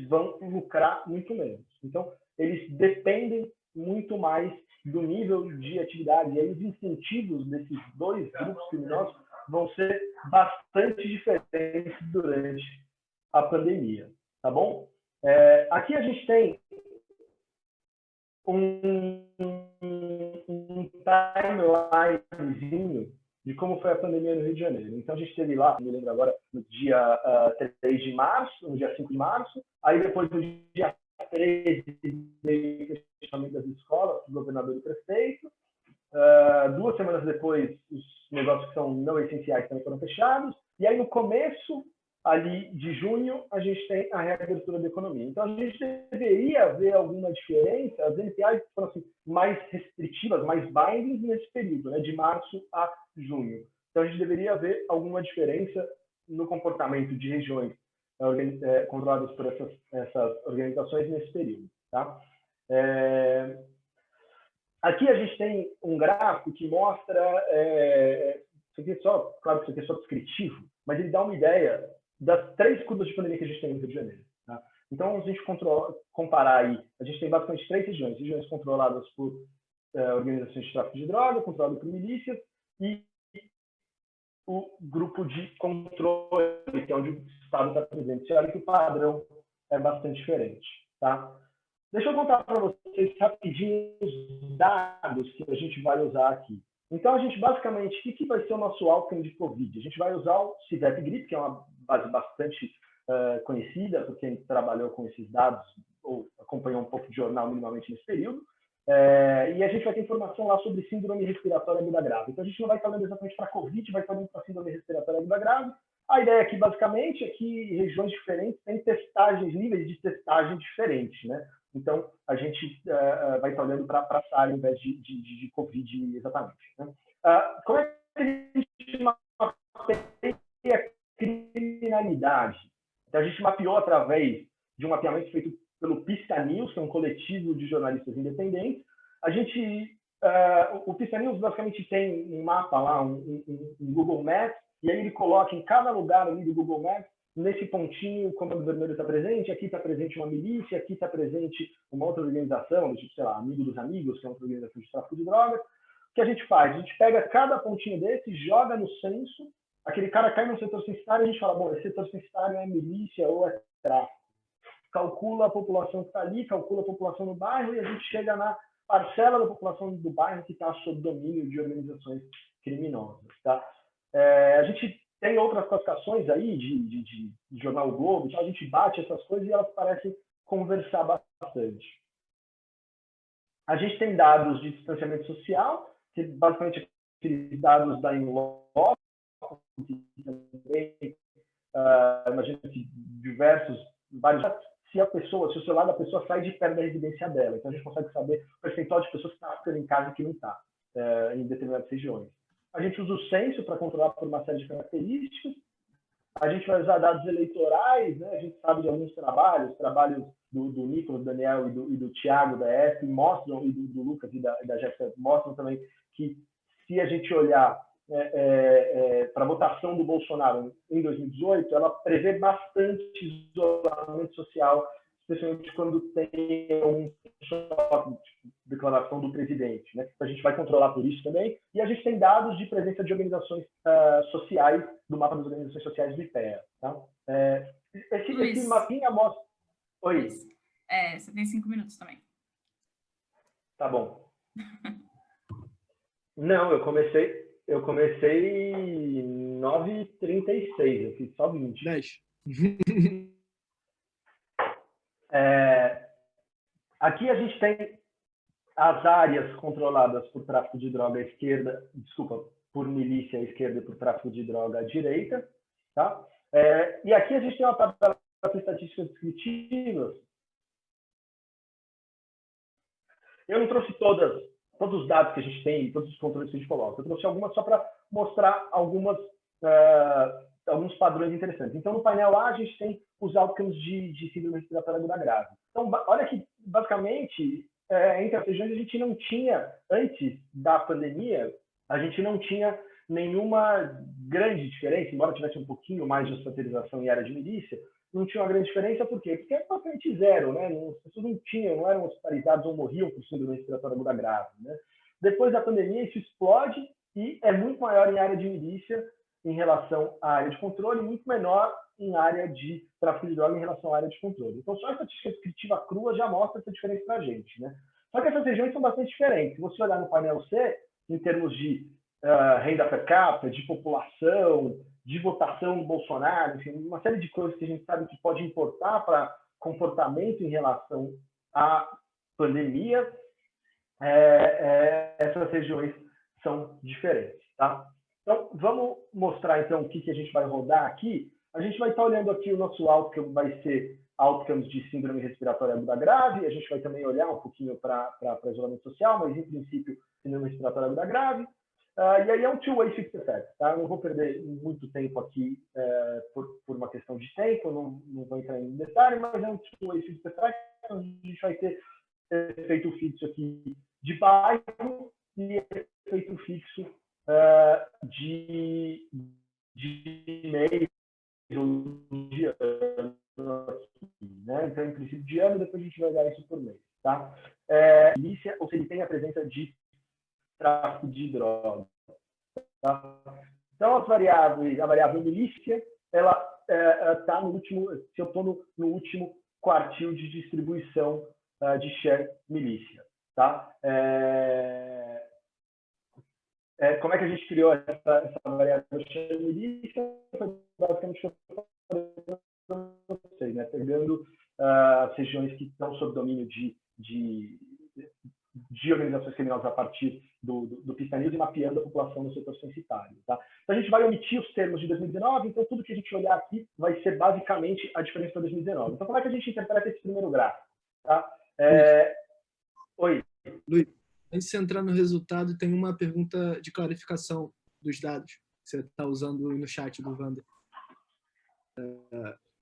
vão lucrar muito menos. Então, eles dependem muito mais do nível de atividade. E aí os incentivos desses dois grupos criminosos vão ser bastante diferentes durante a pandemia. Tá bom? Aqui a gente tem um timelinezinho de como foi a pandemia no Rio de Janeiro. Então, a gente teve lá, não me lembro agora, no dia 3 de março, no dia 5 de março, aí depois no dia 13 de fechamento das escolas, do governador e prefeito. 2 semanas depois, os negócios que são não essenciais também foram fechados. E aí, no começo ali de junho, a gente tem a reabertura da economia. Então, a gente deveria ver alguma diferença. As NPIs foram assim, mais restritivas, mais binding nesse período, né, de março a junho. Então, a gente deveria ver alguma diferença no comportamento de regiões controladas por essas organizações nesse período. Tá? Aqui a gente tem um gráfico que mostra, isso aqui claro que isso aqui é só descritivo, mas ele dá uma ideia das 3 curvas de pandemia que a gente tem no Rio de Janeiro. Tá? Então, a gente comparar aí, a gente tem basicamente 3 regiões controladas por organizações de tráfico de droga, controladas por milícias, e o grupo de controle, que é onde o Estado está presente. Você olha que o padrão é bastante diferente. Tá? Deixa eu contar para vocês rapidinho os dados que a gente vai usar aqui. Então, a gente basicamente, o que vai ser o nosso outcome de Covid? A gente vai usar o CIVEP-GRIP, que é uma base bastante conhecida, por quem trabalhou com esses dados ou acompanhou um pouco de jornal minimamente nesse período. E a gente vai ter informação lá sobre síndrome respiratória aguda grave. Então, a gente não vai estar olhando exatamente para Covid, vai estar olhando para síndrome respiratória aguda grave. A ideia aqui, basicamente, é que regiões diferentes têm testagens, níveis de testagem diferentes, né? Então, a gente vai estar olhando para essa área, ao invés de Covid, exatamente. Né? Como é que a gente mapeia a criminalidade? Então, a gente mapeou através de um mapeamento feito pelo Pista News, que é um coletivo de jornalistas independentes. O Pista News, basicamente, tem um mapa lá, um Google Maps, e aí ele coloca em cada lugar ali do Google Maps, nesse pontinho, o Comando Vermelho está presente, aqui está presente uma milícia, aqui está presente uma outra organização, tipo, sei lá, Amigo dos Amigos, que é uma outra organização de tráfico de drogas. O que a gente faz? A gente pega cada pontinho desse, joga no censo, aquele cara cai no setor censitário, a gente fala, bom, esse setor censitário é milícia ou é tráfico. Calcula a população que está ali, calcula a população no bairro, e a gente chega na parcela da população do bairro que está sob domínio de organizações criminosas. Tá? A gente tem outras classificações aí de jornal o Globo, então a gente bate essas coisas e elas parecem conversar bastante. A gente tem dados de distanciamento social, que basicamente aqueles dados da Inloco, que também, imagina que vários, se o celular da pessoa sai de perto da residência dela. Então a gente consegue saber o percentual de pessoas que estão ficando em casa e que não está, em determinadas regiões. A gente usa o censo para controlar por uma série de características. A gente vai usar dados eleitorais, né? A gente sabe de alguns trabalhos do Nicolas, do Daniel e do Thiago da EF, mostram, e do Lucas e da Jéssica, mostram também que se a gente olhar para a votação do Bolsonaro em 2018, ela prevê bastante isolamento social, especialmente quando tem um choque, declaração do presidente. Né? A gente vai controlar por isso também. E a gente tem dados de presença de organizações sociais, do mapa das organizações sociais do IPEA. Tá? Esse mapinha mostra... Oi. Você tem 5 minutos também. Tá bom. Não, eu comecei 9h36, eu fiz só 20. 10. Aqui a gente tem as áreas controladas por tráfico de droga à esquerda, por milícia à esquerda e por tráfico de droga à direita. Tá? E aqui a gente tem uma tabela de estatísticas descritivas. Eu não trouxe todos os dados que a gente tem, todos os controles que a gente coloca. Eu trouxe algumas só para mostrar alguns padrões interessantes. Então, no painel A, a gente tem os outcomes de síndrome respiratória aguda grave. Então, olha que, basicamente, entre as regiões, a gente não tinha, antes da pandemia, a gente não tinha nenhuma grande diferença, embora tivesse um pouquinho mais de hospitalização em área de milícia, não tinha uma grande diferença, por quê? Porque é praticamente zero, né? As pessoas não eram hospitalizadas ou morriam por síndrome respiratória aguda grave, né? Depois da pandemia, isso explode e é muito maior em área de milícia em relação à área de controle e muito menor em área de tráfico de droga em relação à área de controle. Então, só a estatística descritiva crua já mostra essa diferença para a gente, né? Só que essas regiões são bastante diferentes. Se você olhar no painel C, em termos de renda per capita, de população, de votação do Bolsonaro, enfim, uma série de coisas que a gente sabe que pode importar para comportamento em relação à pandemia, essas regiões são diferentes. Tá? Então, vamos mostrar então o que a gente vai rodar aqui. A gente vai estar olhando aqui o nosso outcome, vai ser outcomes de síndrome respiratória aguda grave. A gente vai também olhar um pouquinho para isolamento social, mas em princípio, síndrome respiratória aguda grave. E aí é um two-way fixed effect. Tá? Eu não vou perder muito tempo aqui por uma questão de tempo, não vou entrar em detalhe, mas é um two-way fixed effect. Então, a gente vai ter efeito fixo aqui de bairro e efeito fixo de mês ou de ano aqui, né? Então, em princípio de ano, depois a gente vai dar isso por mês. Tá? Milícia, ou se ele tem a presença de tráfico de drogas. Tá? Então, a variável milícia, ela está no último, se eu estou no último quartil de distribuição de share milícia. Tá? Como é que a gente criou essa variável share milícia? Foi basicamente o que eu falei para vocês, né? Pegando as regiões que estão sob domínio de organizações criminosas criminosos a partir do Pista News e mapeando a população no setor censitário. Tá? Então, a gente vai omitir os termos de 2019, então tudo que a gente olhar aqui vai ser basicamente a diferença para 2019. Então, como é que a gente interpreta esse primeiro gráfico? Tá? Oi. Luiz, antes de entrar no resultado, tem uma pergunta de clarificação dos dados que você está usando no chat do Wander.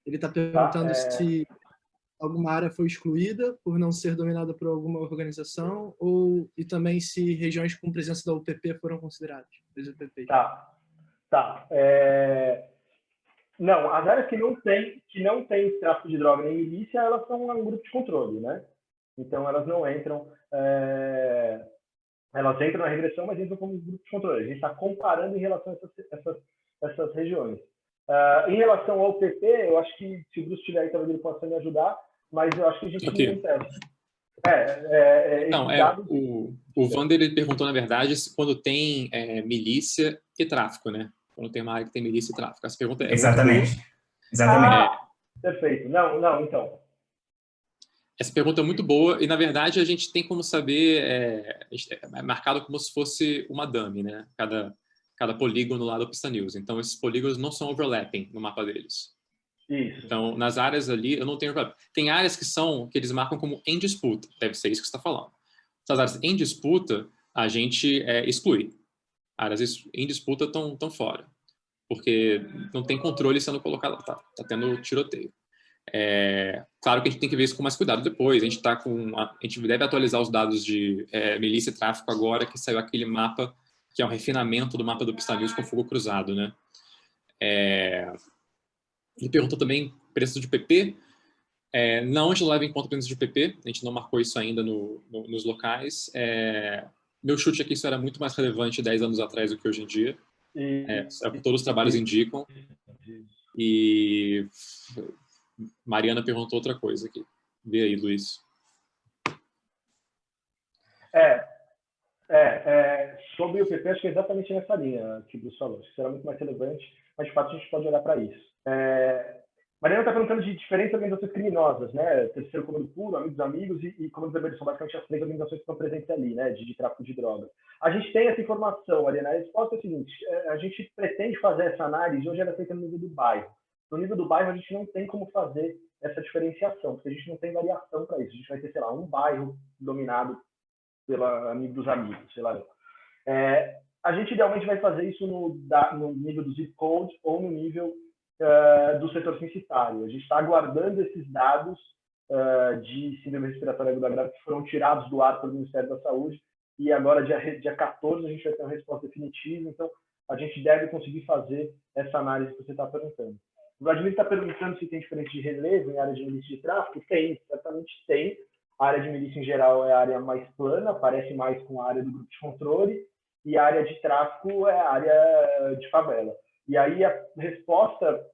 Ele está perguntando se alguma área foi excluída por não ser dominada por alguma organização e também se regiões com presença da UPP foram consideradas. Tá. Não, as áreas que não tem tráfico de droga nem milícia, elas são um grupo de controle, né? Então, elas não entram... elas entram na regressão, mas entram como grupo de controle. A gente está comparando em relação a essas regiões. Em relação ao UPP, eu acho que, se o Bruce estiver aí, talvez ele possa me ajudar, mas eu acho que a gente tem um teste. O Wander ele perguntou, na verdade, se quando tem milícia e tráfico, né? Quando tem uma área que tem milícia e tráfico. Essa pergunta é... Exatamente. Perfeito. Não, então. Essa pergunta é muito boa e, na verdade, a gente tem como saber... é marcado como se fosse uma dummy, né? Cada polígono lá do Pista News. Então, esses polígonos não são overlapping no mapa deles. Isso. Então, nas áreas ali, eu não tenho overlapping. Tem áreas que eles marcam como em disputa. Deve ser isso que você está falando. Essas áreas em disputa, a gente exclui. Áreas em disputa estão fora. Porque não tem controle sendo colocado lá. Tá tendo tiroteio. Claro que a gente tem que ver isso com mais cuidado depois. A gente deve atualizar os dados de milícia e tráfico agora, que saiu aquele mapa, que é um refinamento do mapa do Pista News com fogo cruzado, né? Ele perguntou também preço de PP. Não, a gente não leva em conta preço de PP. A gente não marcou isso ainda nos locais. Meu chute é que isso era muito mais relevante 10 anos atrás do que hoje em dia. Todos os trabalhos indicam. E Mariana perguntou outra coisa aqui. Vê aí, Luiz. Sobre o PP, acho que é exatamente nessa linha que o Bruce falou. Acho que será muito mais relevante, mas de fato a gente pode olhar para isso. Mariana está perguntando de diferentes organizações criminosas, né? Terceiro Comando Puro, Amigos e Comando Vermelho, são basicamente as 3 organizações que estão presentes ali, né? De tráfico de drogas. A gente tem essa informação, Mariana. A resposta é a seguinte: a gente pretende fazer essa análise, hoje ela é feita no nível do bairro. No nível do bairro, a gente não tem como fazer essa diferenciação, porque a gente não tem variação para isso. A gente vai ter, sei lá, um bairro dominado pela Amigo dos Amigos, sei lá. A gente idealmente vai fazer isso no nível do zip code ou no nível do setor censitário. A gente está aguardando esses dados de síndrome respiratória aguda grave que foram tirados do ar pelo Ministério da Saúde e agora, dia 14, a gente vai ter uma resposta definitiva. Então, a gente deve conseguir fazer essa análise que você está perguntando. O Vladimir está perguntando se tem diferença de relevo em área de milícia de tráfico. Tem, certamente tem. A área de milícia, em geral, é a área mais plana, parece mais com a área do grupo de controle, e a área de tráfico é a área de favela. E aí a resposta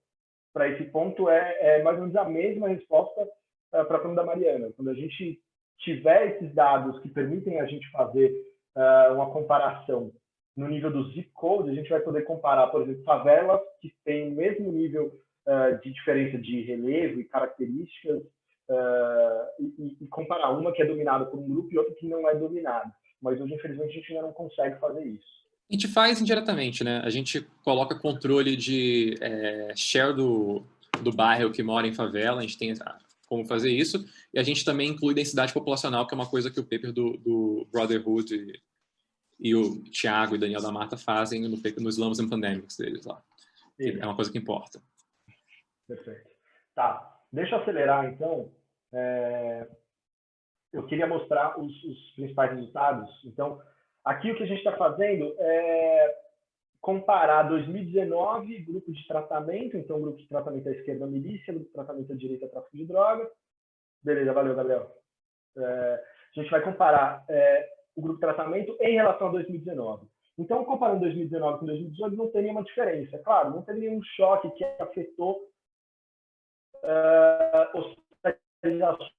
para esse ponto é mais ou menos a mesma resposta para a pergunta da Mariana. Quando a gente tiver esses dados que permitem a gente fazer uma comparação no nível do zip code, a gente vai poder comparar, por exemplo, favelas que têm o mesmo nível de diferença de relevo e características e comparar uma que é dominada por um grupo e outra que não é dominada. Mas hoje, infelizmente, a gente ainda não consegue fazer isso. A gente faz indiretamente, né? A gente coloca controle de share do bairro que mora em favela, a gente tem como fazer isso, e a gente também inclui densidade populacional, que é uma coisa que o paper do Brotherhood e o Thiago e Daniel da Mata fazem no paper no Slums and Pandemics deles lá. É uma coisa que importa. Perfeito. Tá, deixa eu acelerar, então. Eu queria mostrar os principais resultados. Então, aqui o que a gente está fazendo é comparar 2019, grupo de tratamento, então grupo de tratamento à esquerda, milícia, grupo de tratamento à direita, tráfico de drogas. Beleza, valeu, Gabriel. A gente vai comparar o grupo de tratamento em relação a 2019. Então, comparando 2019 com 2018, não tem nenhuma diferença. Claro, não teve nenhum choque que afetou hospitalizações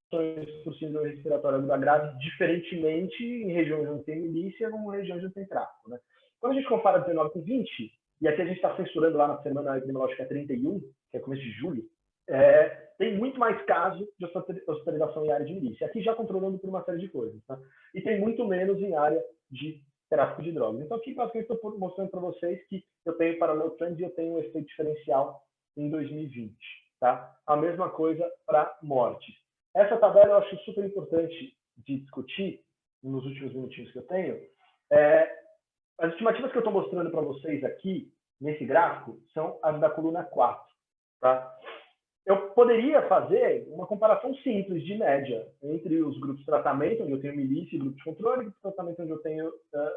por síndrome respiratória aguda grave, diferentemente em regiões onde tem milícia como regiões onde tem tráfico, né? Quando a gente compara 19 com 20, e aqui a gente está censurando lá na semana epidemiológica 31, que é começo de julho, tem muito mais casos de hospitalização em área de milícia. Aqui já controlando por uma série de coisas. Tá? E tem muito menos em área de tráfico de drogas. Então, aqui, basicamente, estou mostrando para vocês que eu tenho parallel trends e eu tenho um efeito diferencial em 2020. Tá? A mesma coisa para mortes. Essa tabela eu acho super importante de discutir nos últimos minutinhos que eu tenho. As estimativas que eu estou mostrando para vocês aqui, nesse gráfico, são as da coluna 4. Tá? Eu poderia fazer uma comparação simples de média entre os grupos de tratamento, onde eu tenho milícia e grupo de controle, e grupo de tratamento, onde eu tenho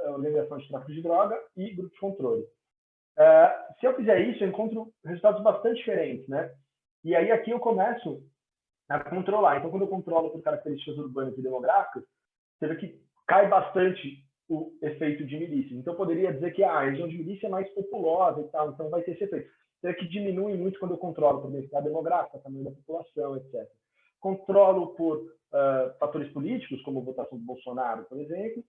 organização de tráfico de droga e grupo de controle. Se eu fizer isso, eu encontro resultados bastante diferentes, né? E aí aqui eu começo a controlar. Então, quando eu controlo por características urbanas e demográficas, você vê que cai bastante o efeito de milícia. Então, eu poderia dizer que a região de milícia é mais populosa e tal, então vai ter esse efeito. Você vê que diminui muito quando eu controlo por densidade demográfica, tamanho da população, etc. Controlo por fatores políticos, como a votação do Bolsonaro, por exemplo,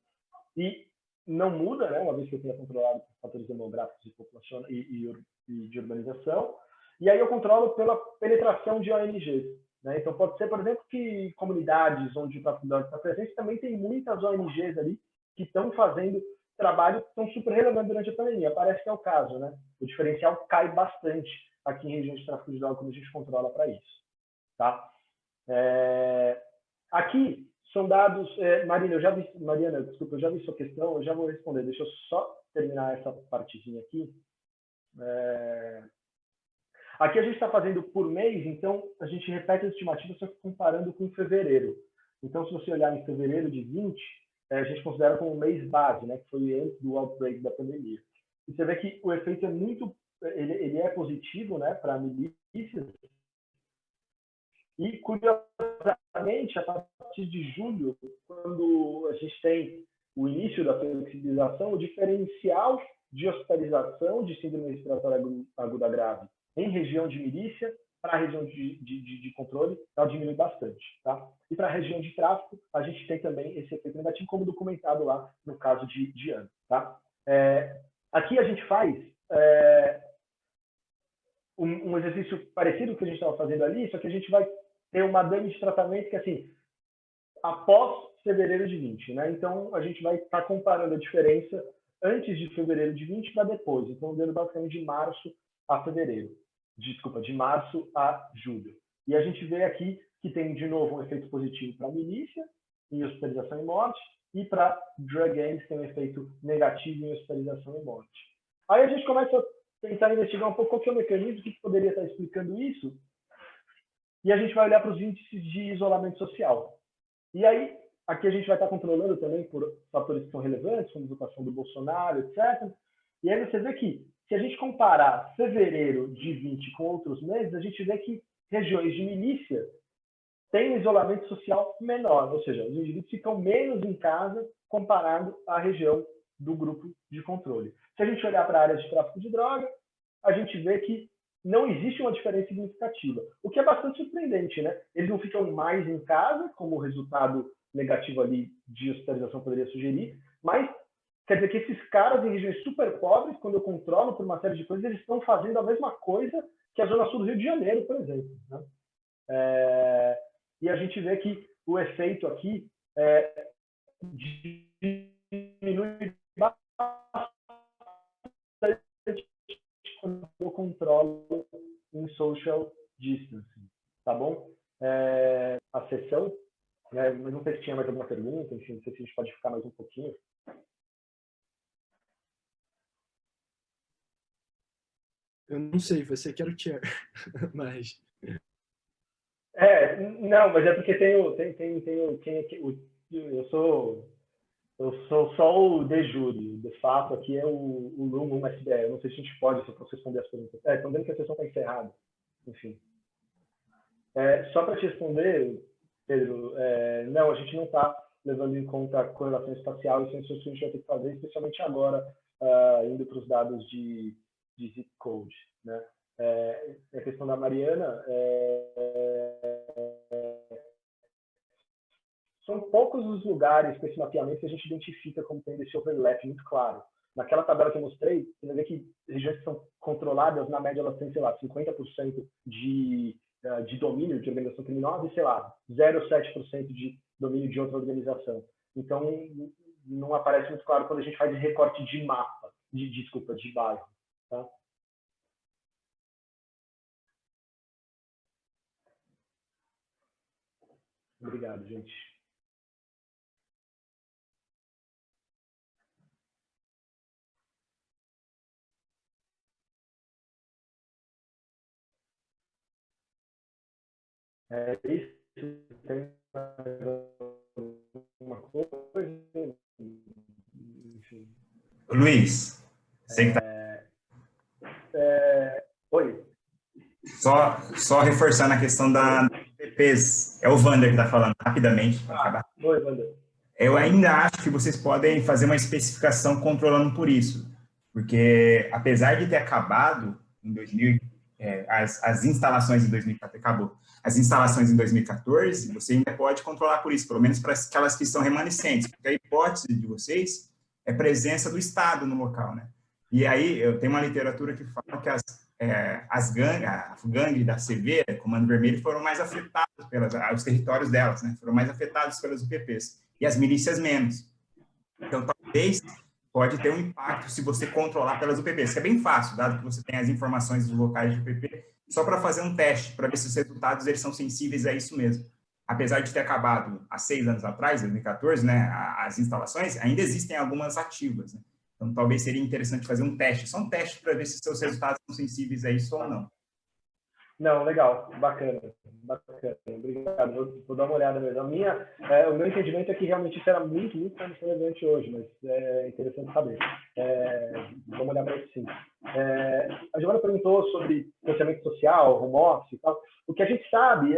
e não muda, né, uma vez que eu tenha controlado por fatores demográficos e população e de urbanização. E aí eu controlo pela penetração de ONGs. Né? Então, pode ser, por exemplo, que comunidades onde o tráfico de drogas está presente também tem muitas ONGs ali que estão fazendo trabalho que estão super relevantes durante a pandemia. Parece que é o caso, né? O diferencial cai bastante aqui em regiões de tráfico de drogas quando a gente controla para isso. Tá? Aqui são dados... Mariana, desculpa, eu já vi sua questão, eu já vou responder. Deixa eu só terminar essa partezinha aqui. Aqui a gente está fazendo por mês, então a gente repete as estimativas, só que comparando com fevereiro. Então, se você olhar em fevereiro de 20, a gente considera como um mês base, né, que foi antes do outbreak da pandemia. E você vê que o efeito é muito, ele é positivo, né, para milícias. E, curiosamente, a partir de julho, quando a gente tem o início da flexibilização, o diferencial de hospitalização de síndrome respiratória aguda grave em região de milícia para a região de controle, ela diminui bastante. Tá? E para a região de tráfico, a gente tem também esse efeito negativo, como documentado lá no caso de Ana. Tá? Aqui a gente faz um exercício parecido com o que a gente estava fazendo ali, só que a gente vai ter uma dama de tratamento que, assim, após fevereiro de 20. Né? Então, a gente vai estar comparando a diferença antes de fevereiro de 20 para depois. Então, dando basicamente de março a fevereiro. Desculpa, de março a julho. E a gente vê aqui que tem, de novo, um efeito positivo para a milícia, em hospitalização e morte, e para drug gangs, tem um efeito negativo em hospitalização e morte. Aí a gente começa a tentar investigar um pouco qual que é o mecanismo que poderia estar explicando isso, e a gente vai olhar para os índices de isolamento social. E aí, aqui a gente vai estar controlando também por fatores que são relevantes, como a votação do Bolsonaro, etc. E aí você vê que, se a gente comparar fevereiro de 20 com outros meses, a gente vê que regiões de milícia têm um isolamento social menor, ou seja, os indivíduos ficam menos em casa comparado à região do grupo de controle. Se a gente olhar para a área de tráfico de droga, a gente vê que não existe uma diferença significativa, o que é bastante surpreendente, né? Eles não ficam mais em casa, como o resultado negativo ali de hospitalização poderia sugerir, mas quer dizer que esses caras em regiões super pobres, quando eu controlo por uma série de coisas, eles estão fazendo a mesma coisa que a Zona Sul do Rio de Janeiro, por exemplo. Né? E a gente vê que o efeito aqui diminui bastante quando eu controlo em social distancing. Tá bom? A sessão, mas não sei se tinha mais alguma pergunta, enfim, não sei se a gente pode ficar mais um pouquinho. Eu não sei, você que era o chair, mas... Não, mas é porque eu sou só o de júri, de fato, aqui é o Room 1 SBE, eu não sei se a gente pode, se eu posso responder as perguntas. Estão vendo que a sessão está encerrada, enfim. Só para te responder, Pedro, não, a gente não está levando em conta a correlação espacial, isso é isso que a gente vai ter que fazer, especialmente agora, indo para os dados de zip code, né? A questão da Mariana, são poucos os lugares com esse mapeamento que a gente identifica como tendo esse overlap muito claro. Naquela tabela que eu mostrei, você vai ver que regiões que são controladas, na média, elas têm, sei lá, 50% de de domínio de organização criminosa e, sei lá, 0,7% de domínio de outra organização. Então, não aparece muito claro quando a gente faz recorte de mapa, desculpa, de bairro. Tá? Obrigado, gente. É isso. Tem alguma coisa? Enfim. Luiz, você que tá... Oi. Só reforçando a questão da PPs. É o Wander que está falando rapidamente. Para acabar. Oi, Wander. Eu ainda acho que vocês podem fazer uma especificação controlando por isso. Porque, apesar de ter acabado em 2000, as instalações em 2014, acabou. As instalações em 2014, você ainda pode controlar por isso, pelo menos para aquelas que estão remanescentes. Porque a hipótese de vocês é presença do Estado no local, né? E aí, eu tenho uma literatura que fala que a gangue da CV, Comando Vermelho, foram mais afetados os territórios delas, né? Foram mais afetados pelas UPPs. E as milícias menos. Então, talvez pode ter um impacto se você controlar pelas UPPs, que é bem fácil, dado que você tem as informações dos locais de UPP, só para fazer um teste, para ver se os resultados eles são sensíveis a isso mesmo. Apesar de ter acabado há 6 anos atrás, 2014, né, as instalações, ainda existem algumas ativas, né? Então, talvez seria interessante fazer um teste, só um teste para ver se seus resultados são sensíveis a isso ou não. Não, legal, bacana, obrigado, vou dar uma olhada mesmo. O meu entendimento é que realmente isso era muito menos relevante hoje, mas é interessante saber. Vamos olhar para isso sim. A Giovana perguntou sobre financiamento social, home office e tal. O que a gente sabe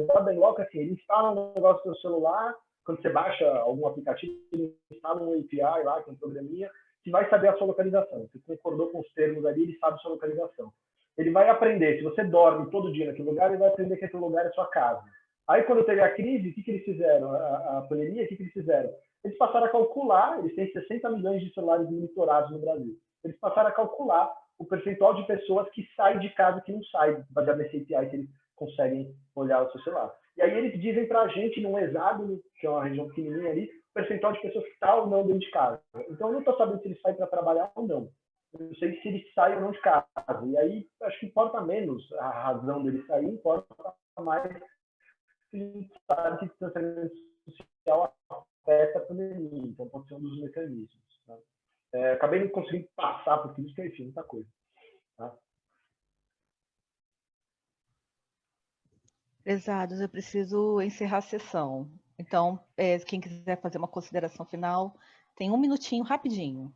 o dado da Inloco, assim, ele instala um negócio no celular, quando você baixa algum aplicativo, ele instala um API lá, que é um programinha, que vai saber a sua localização. Você concordou com os termos ali, ele sabe a sua localização. Ele vai aprender, se você dorme todo dia naquele lugar, ele vai aprender que aquele lugar é sua casa. Aí, quando teve a crise, o que eles fizeram? A pandemia, o que eles fizeram? Eles passaram a calcular, eles têm 60 milhões de celulares monitorados no Brasil. Eles passaram a calcular o percentual de pessoas que saem de casa e que não saem, baseado nesse API que eles conseguem olhar o seu celular. E aí eles dizem para a gente, num hexágono, que é uma região pequenininha ali, o percentual de pessoas que estão ou não dentro de casa. Então, eu não estou sabendo se eles saem para trabalhar ou não. Eu não sei se ele sai ou não de casa. E aí, acho que importa menos a razão dele sair, importa mais se ele sabe que o distanciamento social afeta a pandemia. Então, pode ser um dos mecanismos. Tá? Acabei não conseguindo passar por tudo isso, que enfim, muita coisa. Tá? Prezados, eu preciso encerrar a sessão. Então, quem quiser fazer uma consideração final, tem 1 minutinho, rapidinho.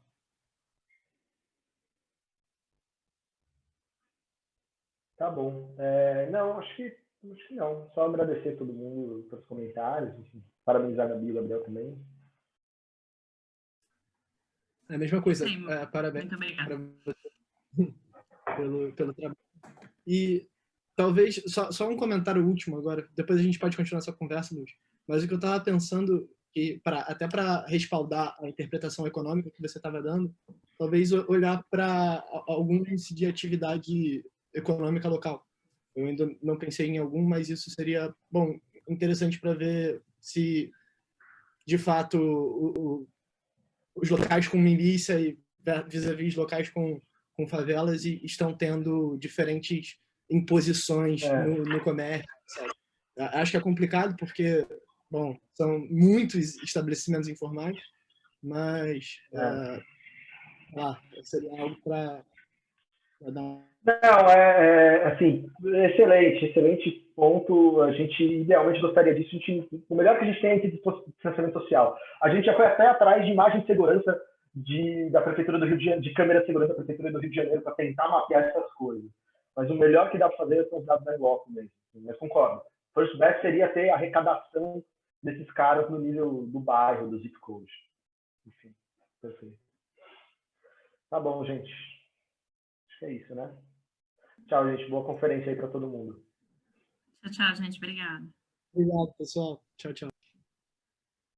Tá bom. Não, acho que não. Só agradecer a todo mundo pelos comentários. Enfim, parabenizar a Gabi e o Gabriel também. É a mesma coisa. Sim, Parabéns muito obrigada. pelo trabalho. E talvez, só um comentário último agora, depois a gente pode continuar essa conversa, Luiz. Mas o que eu estava pensando, até para respaldar a interpretação econômica que você estava dando, talvez olhar para algum índice de atividade econômica local. Eu ainda não pensei em algum, mas isso seria, bom, interessante para ver se, de fato, os locais com milícia e vis-à-vis locais com favelas estão tendo diferentes imposições no comércio, etc. Acho que é complicado porque, bom, são muitos estabelecimentos informais, mas seria algo para dar uma... Não, assim, excelente ponto. A gente idealmente gostaria disso. O melhor que a gente tem é esse distanciamento social. A gente já foi até atrás de imagem de segurança da Prefeitura do Rio de Janeiro, de câmera de segurança da Prefeitura do Rio de Janeiro, para tentar mapear essas coisas. Mas o melhor que dá para fazer são os dados da Inloco mesmo. Mas concordo. First best seria ter a arrecadação desses caras no nível do bairro, do zip code. Enfim, perfeito. Tá bom, gente. Acho que é isso, né? Tchau, gente. Boa conferência aí para todo mundo. Tchau, gente. Obrigada. Obrigado, pessoal. Tchau, tchau.